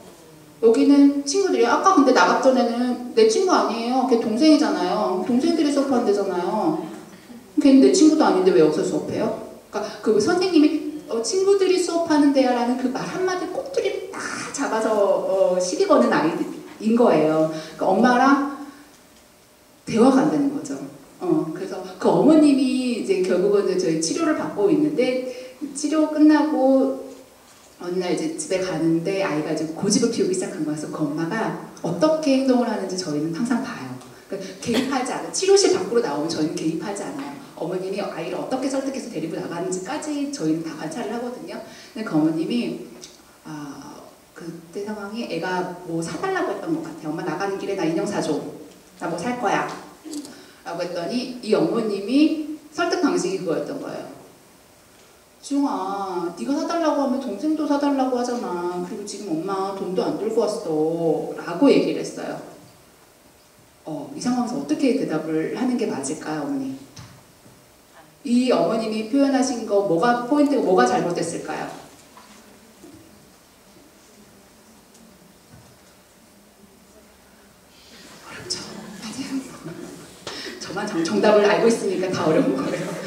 여기는 친구들이 아까 근데 나갔 전에는 내 친구 아니에요. 걔 동생이잖아요. 동생들이 수업하는 데잖아요. 걔는 내 친구도 아닌데 왜 여기서 수업해요? 그러니까 그 선생님이 친구들이 수업하는 데야 라는 그 말 한마디 꼭두리 딱 잡아서 시비 거는 아이인 거예요. 그러니까 엄마랑 대화가 안 되는 거죠. 그래서 그 어머님이 이제 결국은 이제 저희 치료를 받고 있는데 치료 끝나고 어느 날 이제 집에 가는데 아이가 이제 고집을 피우기 시작한 거여서 그 엄마가 어떻게 행동을 하는지 저희는 항상 봐요. 그러니까 개입하지 않아요. 치료실 밖으로 나오면 저희는 개입하지 않아요. 어머님이 아이를 어떻게 설득해서 데리고 나가는지까지 저희는 다 관찰을 하거든요. 근데 그 어머님이 그때 상황이 애가 뭐 사달라고 했던 것 같아요. 엄마 나가는 길에 나 인형 사줘. 나 뭐 살 거야. 라고 했더니 이 어머님이 설득 방식이 그거였던 거예요. 지웅아, 네가 사달라고 하면 동생도 사달라고 하잖아. 그리고 지금 엄마 돈도 안 들고 왔어. 라고 얘기를 했어요. 이 상황에서 어떻게 대답을 하는 게 맞을까요, 어머니? 이 어머님이 표현하신 거 뭐가 포인트가 뭐가 잘못됐을까요? 어렵죠. 맞아요. 저만 정답을 알고 있으니까 다 어려운 거예요.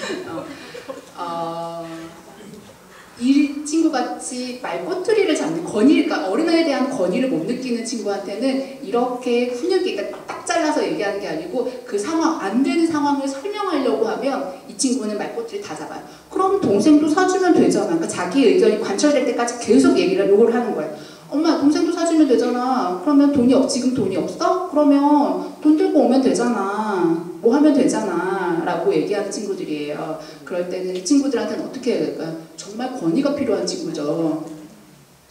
이 친구같이 말꼬투리를 잡는 권위, 그러니까 어린아이에 대한 권위를 못 느끼는 친구한테는 이렇게 훈육이, 그러니까 딱 잘라서 얘기하는 게 아니고 그 상황, 안 되는 상황을 설명하려고 하면 이 친구는 말꼬투리 다 잡아요. 그럼 동생도 사주면 되잖아. 그러니까 자기 의견이 관철될 때까지 계속 요구를 하는 거예요. 엄마, 동생도 사주면 되잖아. 그러면 지금 돈이 없어? 그러면 돈 들고 오면 되잖아. 뭐 하면 되잖아. 라고 얘기하는 친구들이에요. 그럴 때는 이 친구들한테는 어떻게 해야 될까요? 정말 권위가 필요한 친구죠.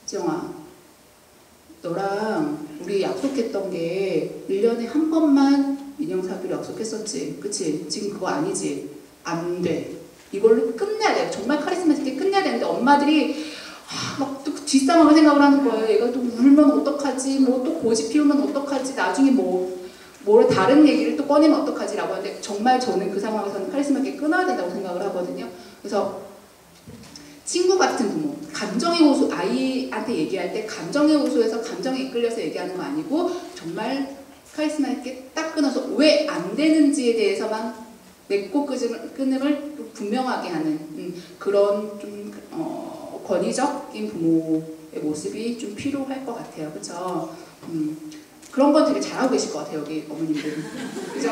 지영아, 너랑 우리 약속했던 게 1년에 한 번만 인형 사기로 약속했었지. 그치? 지금 그거 아니지? 안 돼. 이걸로 끝내야 돼요. 정말 카리스마 있게 끝내야 되는데 엄마들이 막 또 뒷상황을 생각을 하는 거예요. 얘가 또 울면 어떡하지? 뭐 또 고집 피우면 어떡하지? 나중에 뭐 다른 얘기를 또 꺼내면 어떡하지? 라고 하는데 정말 저는 그 상황에서는 카리스마 있게 끊어야 된다고 생각을 하거든요. 그래서 친구 같은 부모, 감정의 호소, 아이한테 얘기할 때 감정의 호소에서 감정에 이끌려서 얘기하는 거 아니고 정말 카리스마 있게 딱 끊어서 왜 안 되는지에 대해서만 맺고 끊음을 분명하게 하는 그런 좀 권위적인 부모의 모습이 좀 필요할 것 같아요. 그렇죠? 그런 건 되게 잘하고 계실 것 같아요. 여기 어머님들. 그죠?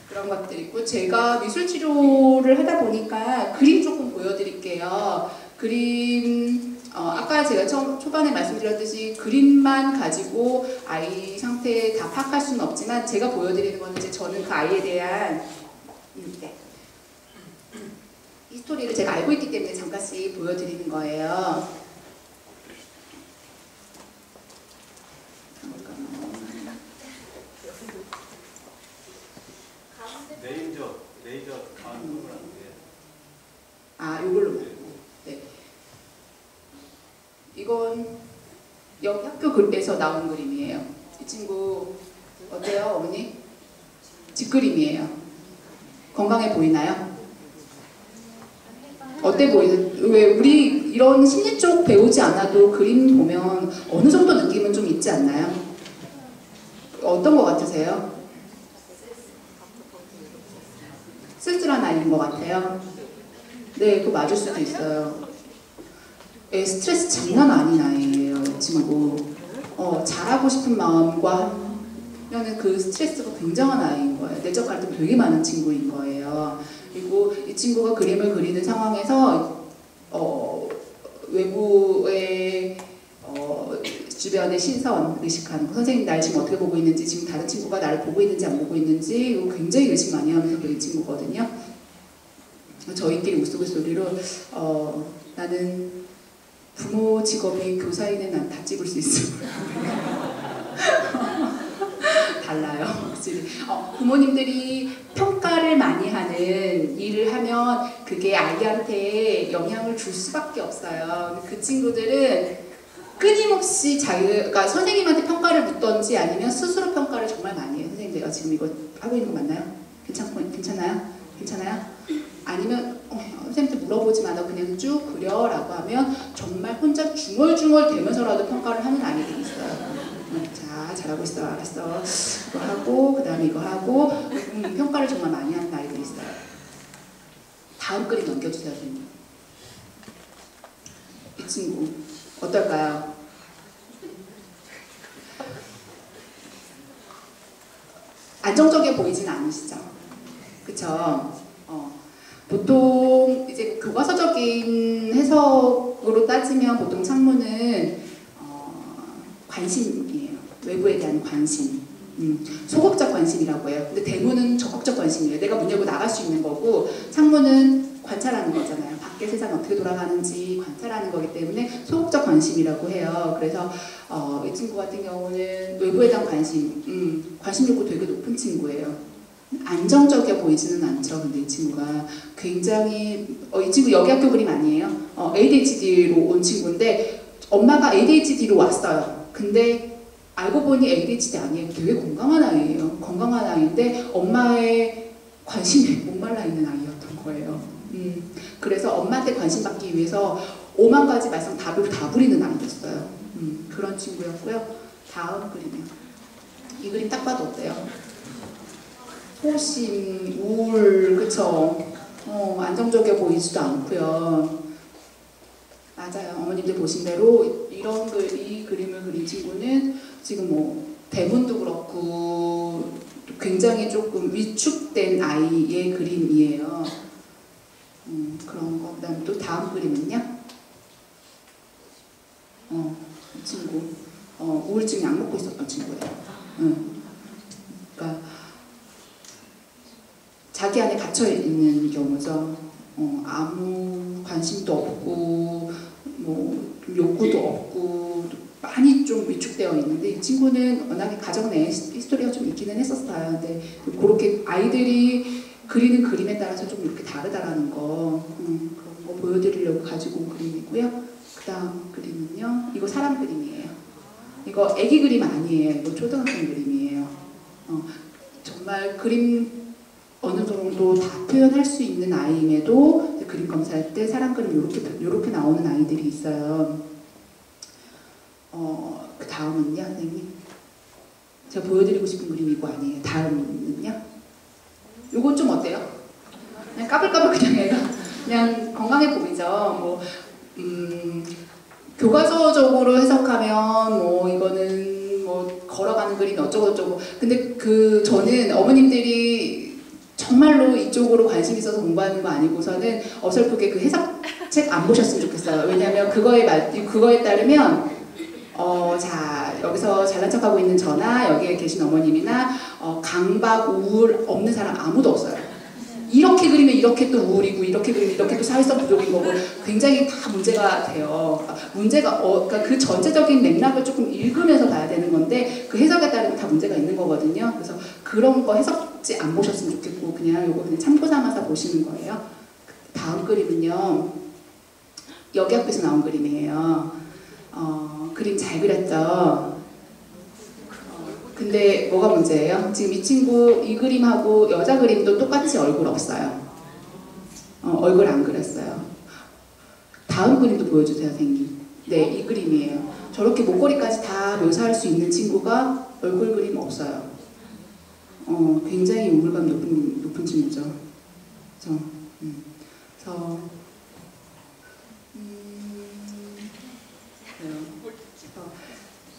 그런 것들 있고 제가 미술치료를 하다 보니까 그림 조금 보여드릴게요. 그림 아까 제가 초반에 말씀드렸듯이 그림만 가지고 아이 상태 다 파악할 수는 없지만 제가 보여드리는 거는 이제 저는 그 아이에 대한 히스토리를 제가 알고 있기 때문에 잠깐씩 보여드리는 거예요. 레이저 요걸로. 네. 이건 여기 학교 글에서 나온 그림이에요. 이 친구 어때요, 어머니? 집그림이에요. 건강해 보이나요? 어때 보이세요? 왜 우리 이런 심리 쪽 배우지 않아도 그림 보면 어느 정도 느낌은 좀 있지 않나요? 어떤 거 같으세요? 쓸쓸한 아이인 것 같아요. 네, 그거 맞을 수도 있어요. 스트레스 장난 아닌 아이예요, 이 친구. 잘하고 싶은 마음과 하면은 그 스트레스가 굉장한 아이인 거예요. 내적 갈등 되게 많은 친구인 거예요. 그리고 이 친구가 그림을 그리는 상황에서 외부의 주변의 시선 의식하는 거. 선생님 날 지금 어떻게 보고 있는지, 지금 다른 친구가 나를 보고 있는지 안 보고 있는지 이거 굉장히 의식 많이 하면서 그린 친구거든요. 저희끼리 우스갯소리로 나는 부모 직업이 교사인의 난 다 찍을 수 있을 거야. 달라요, 확실히. 부모님들이 평가를 많이 하는 일을 하면 그게 아이한테 영향을 줄 수밖에 없어요. 그 친구들은 끊임없이 그러니까 선생님한테 평가를 묻던지 아니면 스스로 평가를 정말 많이 해요. 선생님 내가 지금 이거 하고 있는 거 맞나요? 괜찮나요? 괜찮아요? 아니면 선생님한테 물어보지 마, 너 그냥 쭉 그려라고 하면 정말 혼자 중얼중얼 대면서라도 평가를 하는 아이들이 있어요. 자, 잘하고 있어, 알았어. 이거 하고 그 다음에 이거 하고 평가를 정말 많이 하는 아이들이 있어요. 다음 그림 넘겨주세요, 선생님. 이 친구 어떨까요? 안정적이어 보이진 않으시죠? 그쵸? 보통 이제 교과서적인 해석으로 따지면 보통 창문은 관심이에요. 외부에 대한 관심. 소극적 관심이라고 해요. 근데 대문은 적극적 관심이에요. 내가 문 열고 나갈 수 있는 거고, 창문은 관찰하는 거잖아요. 밖에 세상이 어떻게 돌아가는지 관찰하는 거기 때문에 소극적 관심이라고 해요. 그래서 이 친구 같은 경우는 외부에 대한 관심 욕구 되게 높은 친구예요. 안정적이어 보이지는 않죠. 근데 이 친구가 굉장히 이 친구 여기 학교 그림 아니에요. ADHD로 온 친구인데 엄마가 ADHD로 왔어요. 근데 알고 보니 ADHD 아니에요. 되게 건강한 아이예요. 건강한 아이인데 엄마의 관심에 목말라 있는 아이였던 거예요. 그래서 엄마한테 관심 받기 위해서 5만 가지 말씀 다 부리는 아이였어요. 그런 친구였고요. 다음 그림이요. 이 그림 딱 봐도 어때요? 소심, 우울, 그쵸? 안정적이어 보이지도 않고요. 맞아요. 어머님들 보신 대로 이 그림을 그린 친구는 지금 뭐 대문도 그렇고 굉장히 조금 위축된 아이의 그림이에요. 그런 거. 그다음에 또 다음 그림은요. 이 친구 우울증 약 먹고 있었던 친구예요. 그러니까 자기 안에 갇혀 있는 경우죠. 아무 관심도 없고 뭐 욕구도 없고 많이 좀 위축되어 있는데 이 친구는 워낙에 가정 내에 히스토리가 좀 있기는 했었어요. 근데 그렇게 아이들이 그리는 그림에 따라서 좀 이렇게 다르다라는 거 그런 거 보여드리려고 가지고 온 그림이고요. 그 다음 그림은요. 이거 사람 그림이에요. 이거 애기 그림 아니에요. 이거 초등학생 그림이에요. 정말 그림 어느 정도 다 표현할 수 있는 아이임에도 그림 검사할 때 사람 그림 이렇게 나오는 아이들이 있어요. 그 다음은요, 선생님. 제가 보여드리고 싶은 그림이 이거 아니에요. 다음은요. 요건 좀 어때요? 그냥 까불까불 그냥 애가 그냥 건강해 보이죠. 뭐 교과서적으로 해석하면 뭐 이거는 뭐 걸어가는 그림 어쩌고 저쩌고. 근데 저는 어머님들이 정말로 이쪽으로 관심 있어서 공부하는 거 아니고서는 어설프게 그 해석책 안 보셨으면 좋겠어요. 왜냐하면 그거에 따르면 자 여기서 잘난 척하고 있는 저나 여기에 계신 어머님이나 강박, 우울 없는 사람 아무도 없어요. 이렇게 그리면 이렇게 또 우울이고 이렇게 그리면 이렇게 또 사회성 부족인 거고 굉장히 다 문제가 돼요. 문제가 그러니까 그 전체적인 맥락을 조금 읽으면서 봐야 되는 건데 그 해석에 따르면 다 문제가 있는 거거든요. 그래서 그런 거 해석지 안 보셨으면 좋겠고 그냥 이거 그냥 참고 삼아서 보시는 거예요. 다음 그림은요. 여기 학교에서 나온 그림이에요. 그림 잘 그렸죠? 근데 뭐가 문제예요? 지금 이 친구 이 그림하고 여자 그림도 똑같이 얼굴 없어요. 얼굴 안 그렸어요. 다음 그림도 보여주세요, 선생님. 네, 이 그림이에요. 저렇게 목걸이까지 다 묘사할 수 있는 친구가 얼굴 그림 없어요. 굉장히 우울감 높은 친구죠. 그래서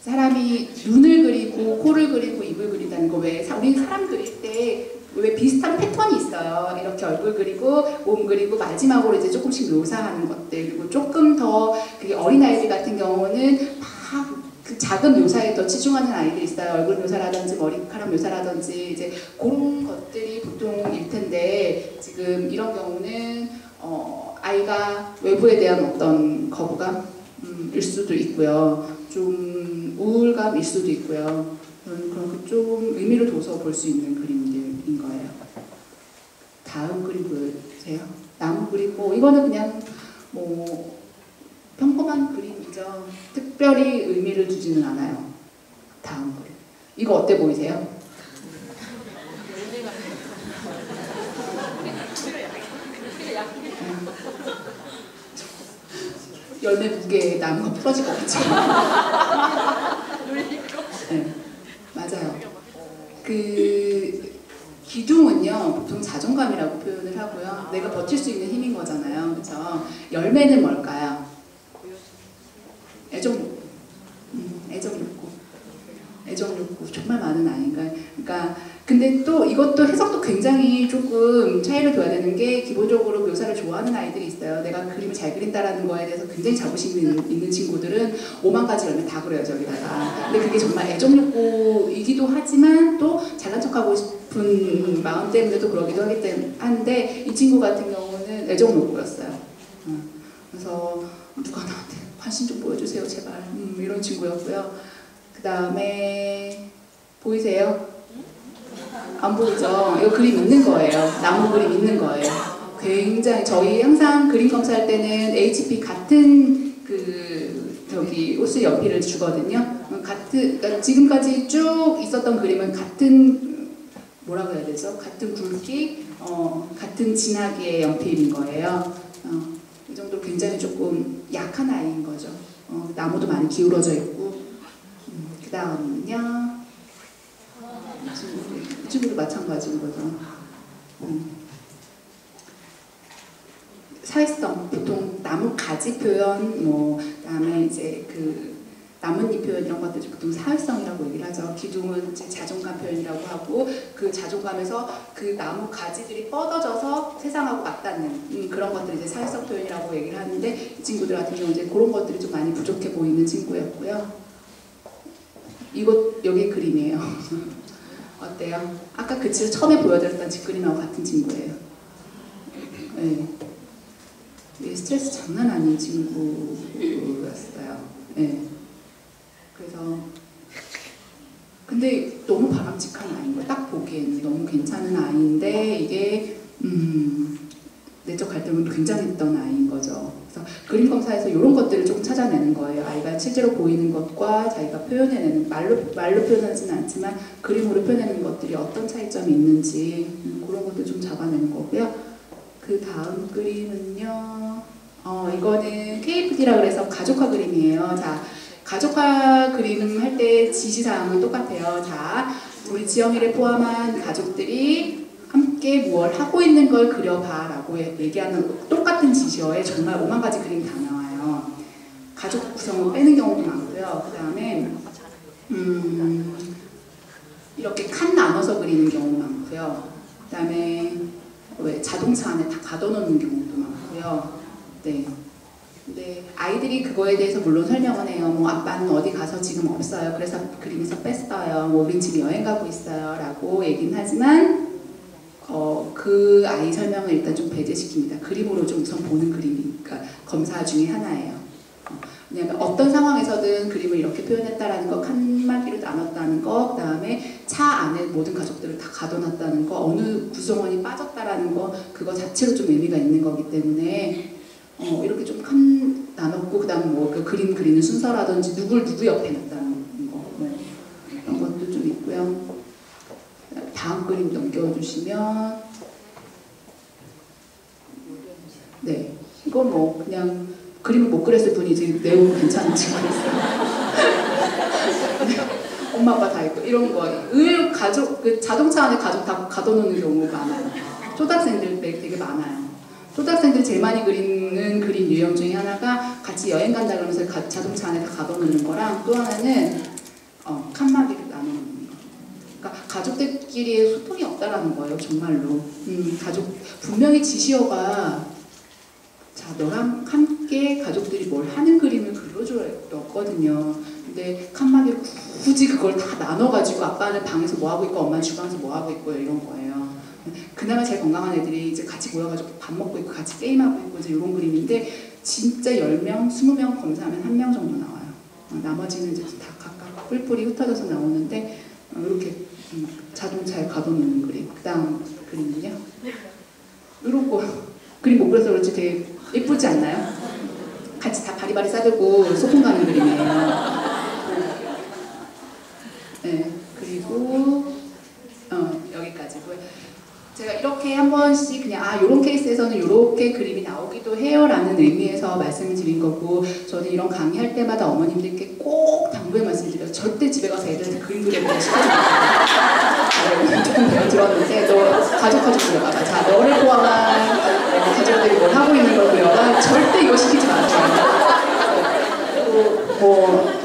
사람이 눈을 그리고 코를 그리고 입을 그린다는 거 왜 우리 사람 그릴 때 왜 비슷한 패턴이 있어요. 이렇게 얼굴 그리고 몸 그리고 마지막으로 이제 조금씩 묘사하는 것들 그리고 조금 더 그게 어린 아이들 같은 경우는 막 그 작은 묘사에 더 치중하는 아이들이 있어요. 얼굴 묘사라든지 머리카락 묘사라든지 이제 그런 것들이 보통일 텐데 지금 이런 경우는 아이가 외부에 대한 어떤 거부감일 수도 있고요. 좀 우울감일 수도 있고요. 그런 좀 의미를 둬서 볼 수 있는 그림들인 거예요. 다음 그림 보여주세요. 나무 그림 이거는 그냥 뭐 평범한 그림이죠. 특별히 의미를 두지는 않아요. 다음 그림. 이거 어때 보이세요? 열매 무게에 나무가 부러질 것 같죠. 네, 맞아요. 그 기둥은요 보통 자존감이라고 표현을 하고요. 내가 버틸 수 있는 힘인 거잖아요. 그렇죠? 열매는 뭘까요? 애정욕구. 애정욕구. 애정욕구 정말 많은 아이인가. 그러니까 근데 또 이것도 해석도 굉장히 조금 차이를 둬야 되는 게 기본적으로 묘사를 좋아하는 아이들이 있어요. 내가 그림을 잘 그린다라는 거에 대해서 굉장히 자부심이 있는 친구들은 5만 가지 열매 다 그려요 저기다가. 근데 그게 정말 애정욕구이기도 하지만 또 잘난 척하고 싶은 마음 때문에도 그러기도 하기 때문에 한데 이 친구 같은 경우는 애정욕구였어요. 그래서 누가 나한테 관심 좀 보여주세요 제발 이런 친구였고요. 그 다음에 보이세요? 안 보이죠? 이거 그림 있는 거예요. 나무 그림 있는 거예요. 굉장히 저희 항상 그림 검사할 때는 HP 같은 그 저기 호스 연필을 주거든요. 그러니까 지금까지 쭉 있었던 그림은 같은 뭐라고 해야 되죠? 같은 굵기, 같은 진하기의 연필인 거예요. 이 정도로 굉장히 조금 약한 아이인 거죠. 나무도 많이 기울어져 있고. 그 다음은요. 이 친구도 마찬가지인 거죠. 사회성, 보통 나무 가지 표현, 그다음에 이제 그 나뭇잎 표현 이런 것들 보통 사회성이라고 얘기를 하죠. 기둥은 이제 자존감 표현이라고 하고 그 자존감에서 그 나무 가지들이 뻗어져서 세상하고 맞닿는 그런 것들이 이제 사회성 표현이라고 얘기를 하는데 이 친구들 같은 경우 이제 그런 것들이 좀 많이 부족해 보이는 친구였고요. 이것 여기 그림이에요. 어때요? 아까 그 집 처음에 보여드렸던 집 그림하고 같은 친구예요. 네. 스트레스 장난 아닌 친구였어요. 네. 그래서 근데 너무 바람직한 아이인 거예요. 딱 보기에는 너무 괜찮은 아이인데 이게 내적 갈등을 굉장히 했던 아이인 거죠. 그래서 그림 검사에서 이런 것들을 조금 찾아내는 거예요. 아이가 실제로 보이는 것과 자기가 표현해내는 말로 표현하지는 않지만 그림으로 표현하는 것들이 어떤 차이점이 있는지 그런 것들 좀 잡아내는 거고요. 그 다음 그림은요. 이거는 KFD라 그래서 가족화 그림이에요. 자, 가족화 그림 할 때 지시사항은 똑같아요. 자, 우리 지영이를 포함한 가족들이 함께 무얼 하고 있는 걸 그려봐 라고 얘기하는 똑같은 지시어에 정말 5만 가지 그림이 다 나와요. 가족 구성을 빼는 경우도 많고요. 그 다음에 이렇게 칸 나눠서 그리는 경우도 많고요. 그 다음에 왜 자동차 안에 다 가둬놓는 경우도 많고요. 네. 근데 아이들이 그거에 대해서 물론 설명은 해요. 뭐 아빠는 어디 가서 지금 없어요. 그래서 그림에서 뺐어요. 뭐 우린 지금 여행 가고 있어요. 라고 얘기는 하지만 그 아이 설명을 일단 좀 배제시킵니다. 그림으로 좀 우선 보는 그림이니까 검사 중에 하나예요. 왜냐하면 어떤 상황에서든 그림을 이렇게 표현했다라는 거, 칸막이로 나눴다는 거, 그 다음에 차 안에 모든 가족들을 다 가둬놨다는 거, 어느 구성원이 빠졌다라는 거, 그거 자체로 좀 의미가 있는 거기 때문에 이렇게 좀 칸 나눴고, 그 다음 뭐 그 그림 그리는 순서라든지 누구 옆에 놨다는 거, 이런 것도 좀 있고요. 다음 그림 넘겨주시면, 네, 이거 뭐 그냥 그림을 못 그렸을 뿐이지 내용 괜찮은 친구였어요. 엄마 아빠 다 있고 이런 거 의외로 가족 그 자동차 안에 가족 다 가둬놓는 경우가 많아요. 초등학생들 되게 많아요. 초등학생들 제일 많이 그리는 그림 유형 중에 하나가 같이 여행 간다 그러면서 자동차 안에 다 가둬놓는 거랑 또 하나는 칸막이를 나눠놓는 거. 그러니까 가족들끼리 소통이 없다라는 거예요, 정말로. 가족 분명히 지시어가 자, 너랑 함께 가족들이 뭘 하는 그림을 그려줬거든요. 근데 칸막이를 굳이 그걸 다 나눠가지고 아빠는 방에서 뭐 하고 있고 엄마는 주방에서 뭐 하고 있고 이런 거예요. 그나마 제일 건강한 애들이 이제 같이 모여가지고 밥 먹고 있고 같이 게임하고 있고 이제 이런 그림인데 진짜 10명, 20명 검사하면 1명 정도 나와요. 나머지는 이제 다 각각 뿔뿔이 흩어져서 나오는데 이렇게 자동차에 가둬놓는 그림. 그 다음 그림은요? 이런 거 그림 못 그려서 그렇지 되게 예쁘지 않나요? 같이 다 바리바리 싸들고 소풍 가는 그림이에요. 네, 그리고 여기까지고요. 제가 이렇게 한 번씩 그냥 요런 케이스에서는 이렇게 그림이 나오기도 해요라는 의미에서 말씀을 드린 거고, 저는 이런 강의할 때마다 어머님들께 꼭 당부의 말씀드려요. 절대 집에 가서 애들한테 그림 그려보고 시키지 마세요. 조금 배워 들었는데 너 가족하고 그려봐봐. 자, 너를 포함한 가족들이 뭘 하고 있는 걸 그려봐. 절대 이거 시키지 마세요. 그리고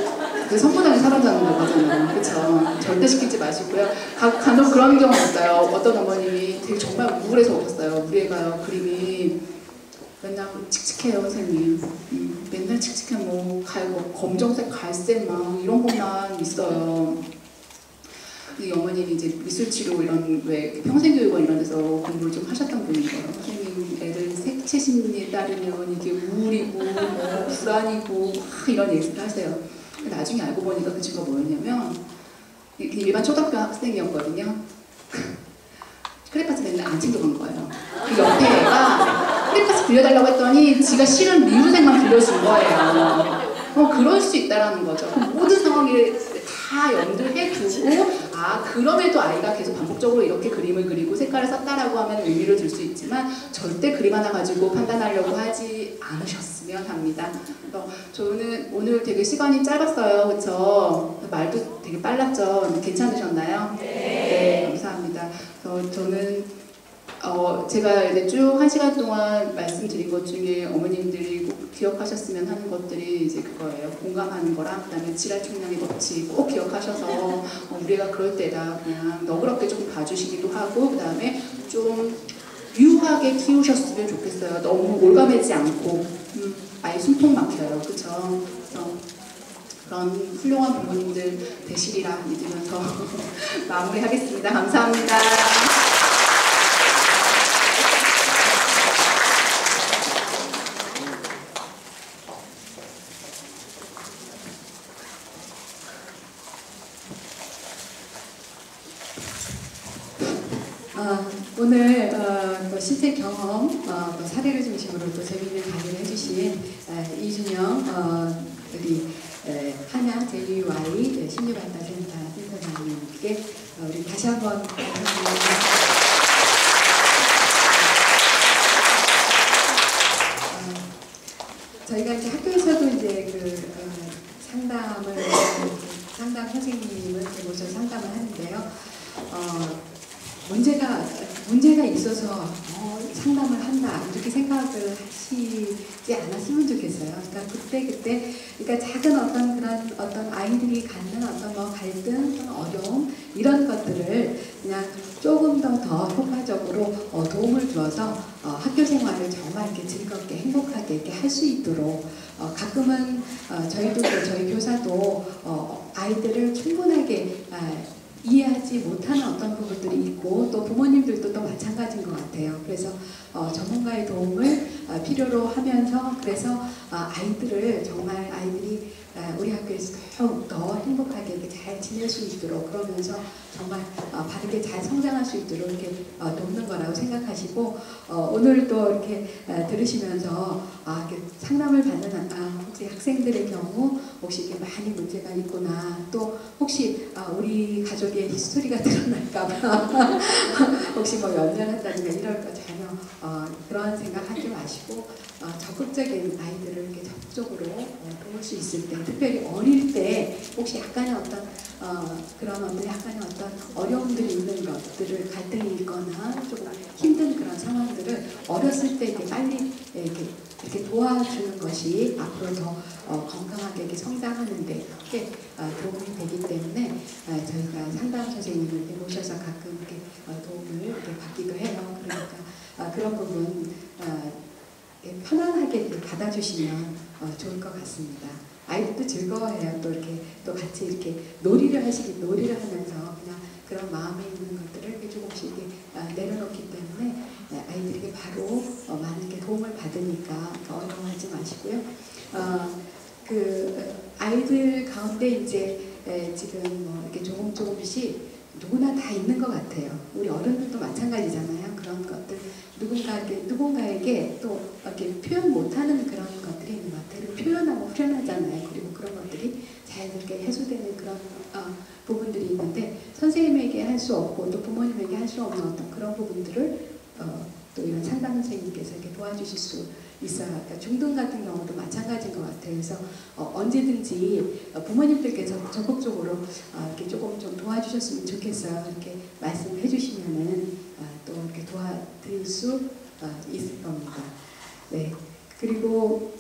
그 성분하게 살아가는 거거든요. 그쵸? 절대 시키지 마시고요. 간혹 그런 경우가 있어요. 어떤 어머님이 되게 정말 우울해서 오셨어요. 우리 애가요, 그림이 맨날 칙칙해요, 선생님. 맨날 칙칙해, 검정색, 갈색 막 이런 것만 있어요. 이 어머님이 이제 미술치료 이런 왜 평생교육원 이런 데서 공부를 좀 하셨던 분인 거예요. 선생님, 애들 색채심리에 따르면 이게 우울이고 불안이고 막 이런 얘기를 하세요. 나중에 알고 보니까 그 친구가 뭐였냐면 일반 초등학교 학생이었거든요. 크레파스 맨날 안 챙겨간 거예요. 그 옆에 애가 크레파스 빌려달라고 했더니 지가 싫은 미우색만 빌려준 거예요. 그럴 수 있다라는 거죠. 모든 상황을 다 염두해 두고 그럼에도 아이가 계속 반복적으로 이렇게 그림을 그리고 색깔을 썼다라고 하면 의미를 줄 수 있지만 절대 그림 하나 가지고 판단하려고 하지 않으셨으면 합니다. 저는 오늘 되게 시간이 짧았어요. 그쵸? 말도 되게 빨랐죠? 괜찮으셨나요? 네, 감사합니다. 저는 제가 이제 쭉 1시간 동안 말씀드린 것 중에 어머님들이 꼭 기억하셨으면 하는 것들이 이제 그거예요. 공감하는 거랑 그다음에 질환 총량의 법칙 꼭 기억하셔서 우리가 그럴 때다 그냥 너그럽게 좀 봐주시기도 하고, 그다음에 좀 유하게 키우셨으면 좋겠어요. 너무 올가매지 않고 아예 숨통 막혀요. 그쵸? 그런 훌륭한 부모님들 되시리라 믿으면서 마무리하겠습니다. 감사합니다. 오늘 또 실제 경험, 또 사례를 중심으로 또 재미있는 강의를 해주신 이준영 우리 한양 JUY 심리발달센터 센터장님께 우리 다시 한번 감사드립니다. 저희가 이제 학교에서도 이제 상담 선생님을 모셔서 상담을 하는데요. 문제가 있어서 상담을 한다 이렇게 생각을 하시지 않았으면 좋겠어요. 그러니까 작은 그런 아이들이 갖는 갈등, 어려움 이런 것들을 그냥 조금 더 효과적으로 도움을 주어서 학교 생활을 정말 이렇게 즐겁게 행복하게 이렇게 할 수 있도록 가끔은 저희 교사도 아이들을 충분하게 이해하지 못하는 어떤 부분들이 있고 또 부모님들도 또 마찬가지인 것 같아요. 그래서 전문가의 도움을 필요로 하면서 그래서 아이들이 우리 학교에서 더욱더 행복하게 이렇게 잘 지낼 수 있도록 그러면서 정말 바르게 잘 성장할 수 있도록 이렇게 돕는 거라고 생각하시고 오늘 또 이렇게 들으시면서 이렇게 상담을 받는 혹시 학생들의 경우 혹시 이게 많이 문제가 있구나 또 혹시 우리 가족의 히스토리가 드러날까봐 혹시 연연한다든가 이럴까 전혀 그런 생각하지 마시고 적극적인 아이들을 이렇게 적극적으로 도울 수 있을 때 특별히 어릴 때 혹시 약간의 약간의 어려움들이 있는 것들을 갈등이 있거나 조금 힘든 그런 상황들을 어렸을 때 이렇게 빨리 이렇게 도와주는 것이 앞으로 더 건강하게 이렇게 성장하는데 크게 도움이 되기 때문에 저희가 상담 선생님을 이렇게 모셔서 가끔 이렇게 도움을 이렇게 받기도 해요. 그러니까 그런 부분 편안하게 이렇게 받아주시면 좋을 것 같습니다. 아이들도 즐거워해요. 또 이렇게 또 같이 이렇게 놀이를 하면서 그냥 그런 마음에 있는 것들을 이렇게 조금씩 이렇게 내려놓기 때문에 아이들에게 바로 많은 게 도움을 받으니까 어려워하지 마시고요. 아이들 가운데 이제 지금 이렇게 조금씩 누구나 다 있는 것 같아요. 우리 어른들도 마찬가지잖아요. 그런 것들 누군가에게 또 이렇게 표현 못하는 그런 것들이 있는 것 같아요. 표현하고 후련하잖아요. 그리고 그런 것들이 자연스럽게 해소되는 그런 부분들이 있는데 선생님에게 할 수 없고 또 부모님에게 할 수 없는 어떤 그런 부분들을 또 이런 상담 선생님께서 이렇게 도와주실 수 있어요. 그러니까 중등 같은 경우도 마찬가지인 것 같아요. 그래서 언제든지 부모님들께서 적극적으로 이렇게 조금 좀 도와주셨으면 좋겠어요. 이렇게 말씀해 주시면은 또 이렇게 도와드릴 수 있을 겁니다. 네. 그리고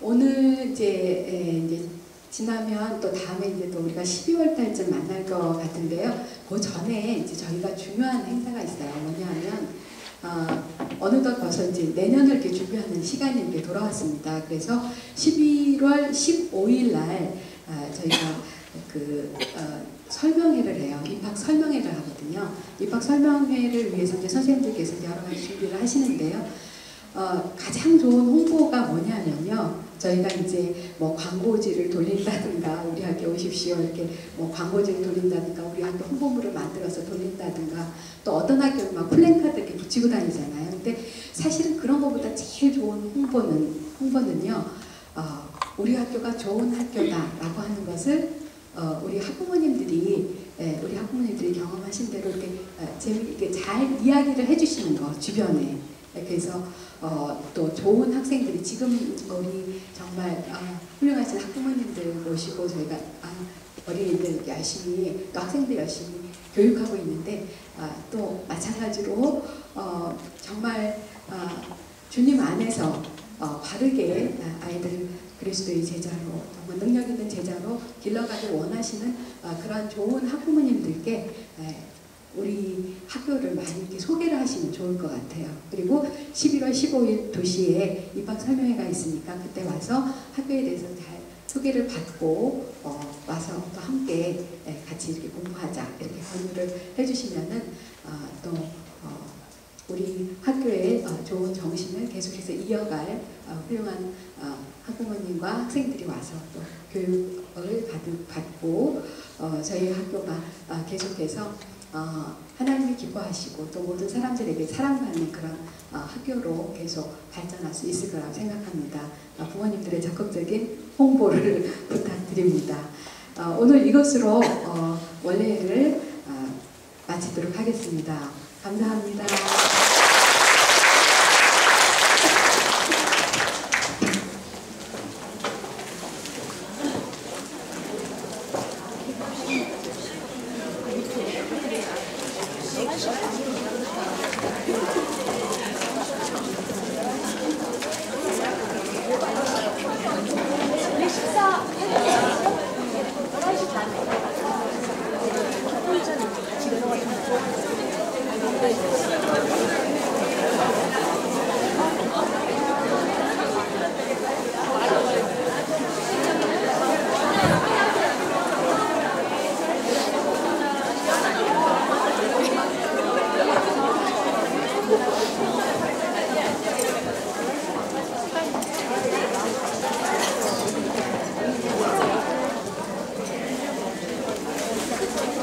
오늘 이제 지나면 또 다음에 이제 또 우리가 12월 달쯤 만날 것 같은데요. 그 전에 이제 저희가 중요한 행사가 있어요. 뭐냐면 어느덧 벌써 이제 내년을 이렇게 준비하는 시간이 이렇게 돌아왔습니다. 그래서 11월 15일 날 저희가 설명회를 해요. 입학 설명회를 하거든요. 입학 설명회를 위해서 이제 선생님들께서 여러 가지 준비를 하시는데요. 가장 좋은 홍보가 뭐냐면요. 저희가 이제 뭐 광고지를 돌린다든가 우리 학교 오십시오 이렇게 뭐 광고지를 돌린다든가 우리 학교 홍보물을 만들어서 돌린다든가 또 어떤 학교는 막 플랜카드 이렇게 붙이고 다니잖아요. 근데 사실은 그런 것보다 제일 좋은 홍보는요. 우리 학교가 좋은 학교다라고 하는 것을 우리 학부모님들이 경험하신 대로 이렇게 재미있게 잘 이야기를 해주시는 거 주변에. 그래서 또 좋은 학생들이 지금 우리 정말 훌륭하신 학부모님들 모시고 저희가 어린이들 열심히 또 학생들 열심히 교육하고 있는데 또 마찬가지로 정말 주님 안에서 바르게 아이들 그리스도의 제자로 정말 능력 있는 제자로 길러가길 원하시는 그런 좋은 학부모님들께 우리 학교를 많이 이렇게 소개를 하시면 좋을 것 같아요. 그리고 11월 15일 2시에 입학 설명회가 있으니까 그때 와서 학교에 대해서 잘 소개를 받고 와서 또 함께 같이 이렇게 공부하자 이렇게 권유를 해주시면은 또 우리 학교의 좋은 정신을 계속해서 이어갈 훌륭한 학부모님과 학생들이 와서 또 교육을 받고 저희 학교가 계속해서 하나님이 기뻐하시고 또 모든 사람들에게 사랑받는 그런 학교로 계속 발전할 수 있을 거라고 생각합니다. 부모님들의 적극적인 홍보를 부탁드립니다. 오늘 이것으로 원래를 마치도록 하겠습니다. 감사합니다.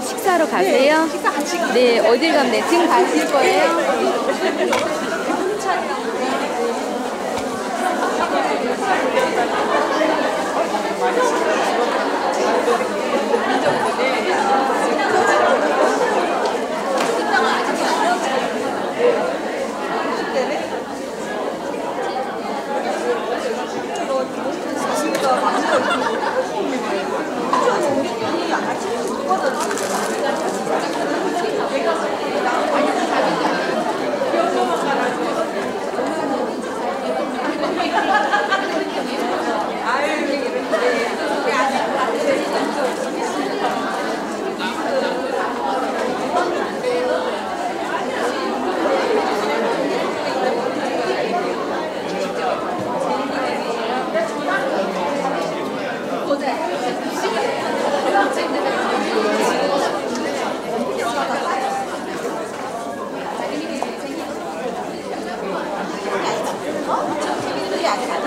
식사하러 가세요? 네, 어딜 가면 돼? 지금 가실 거예요? 게 아니라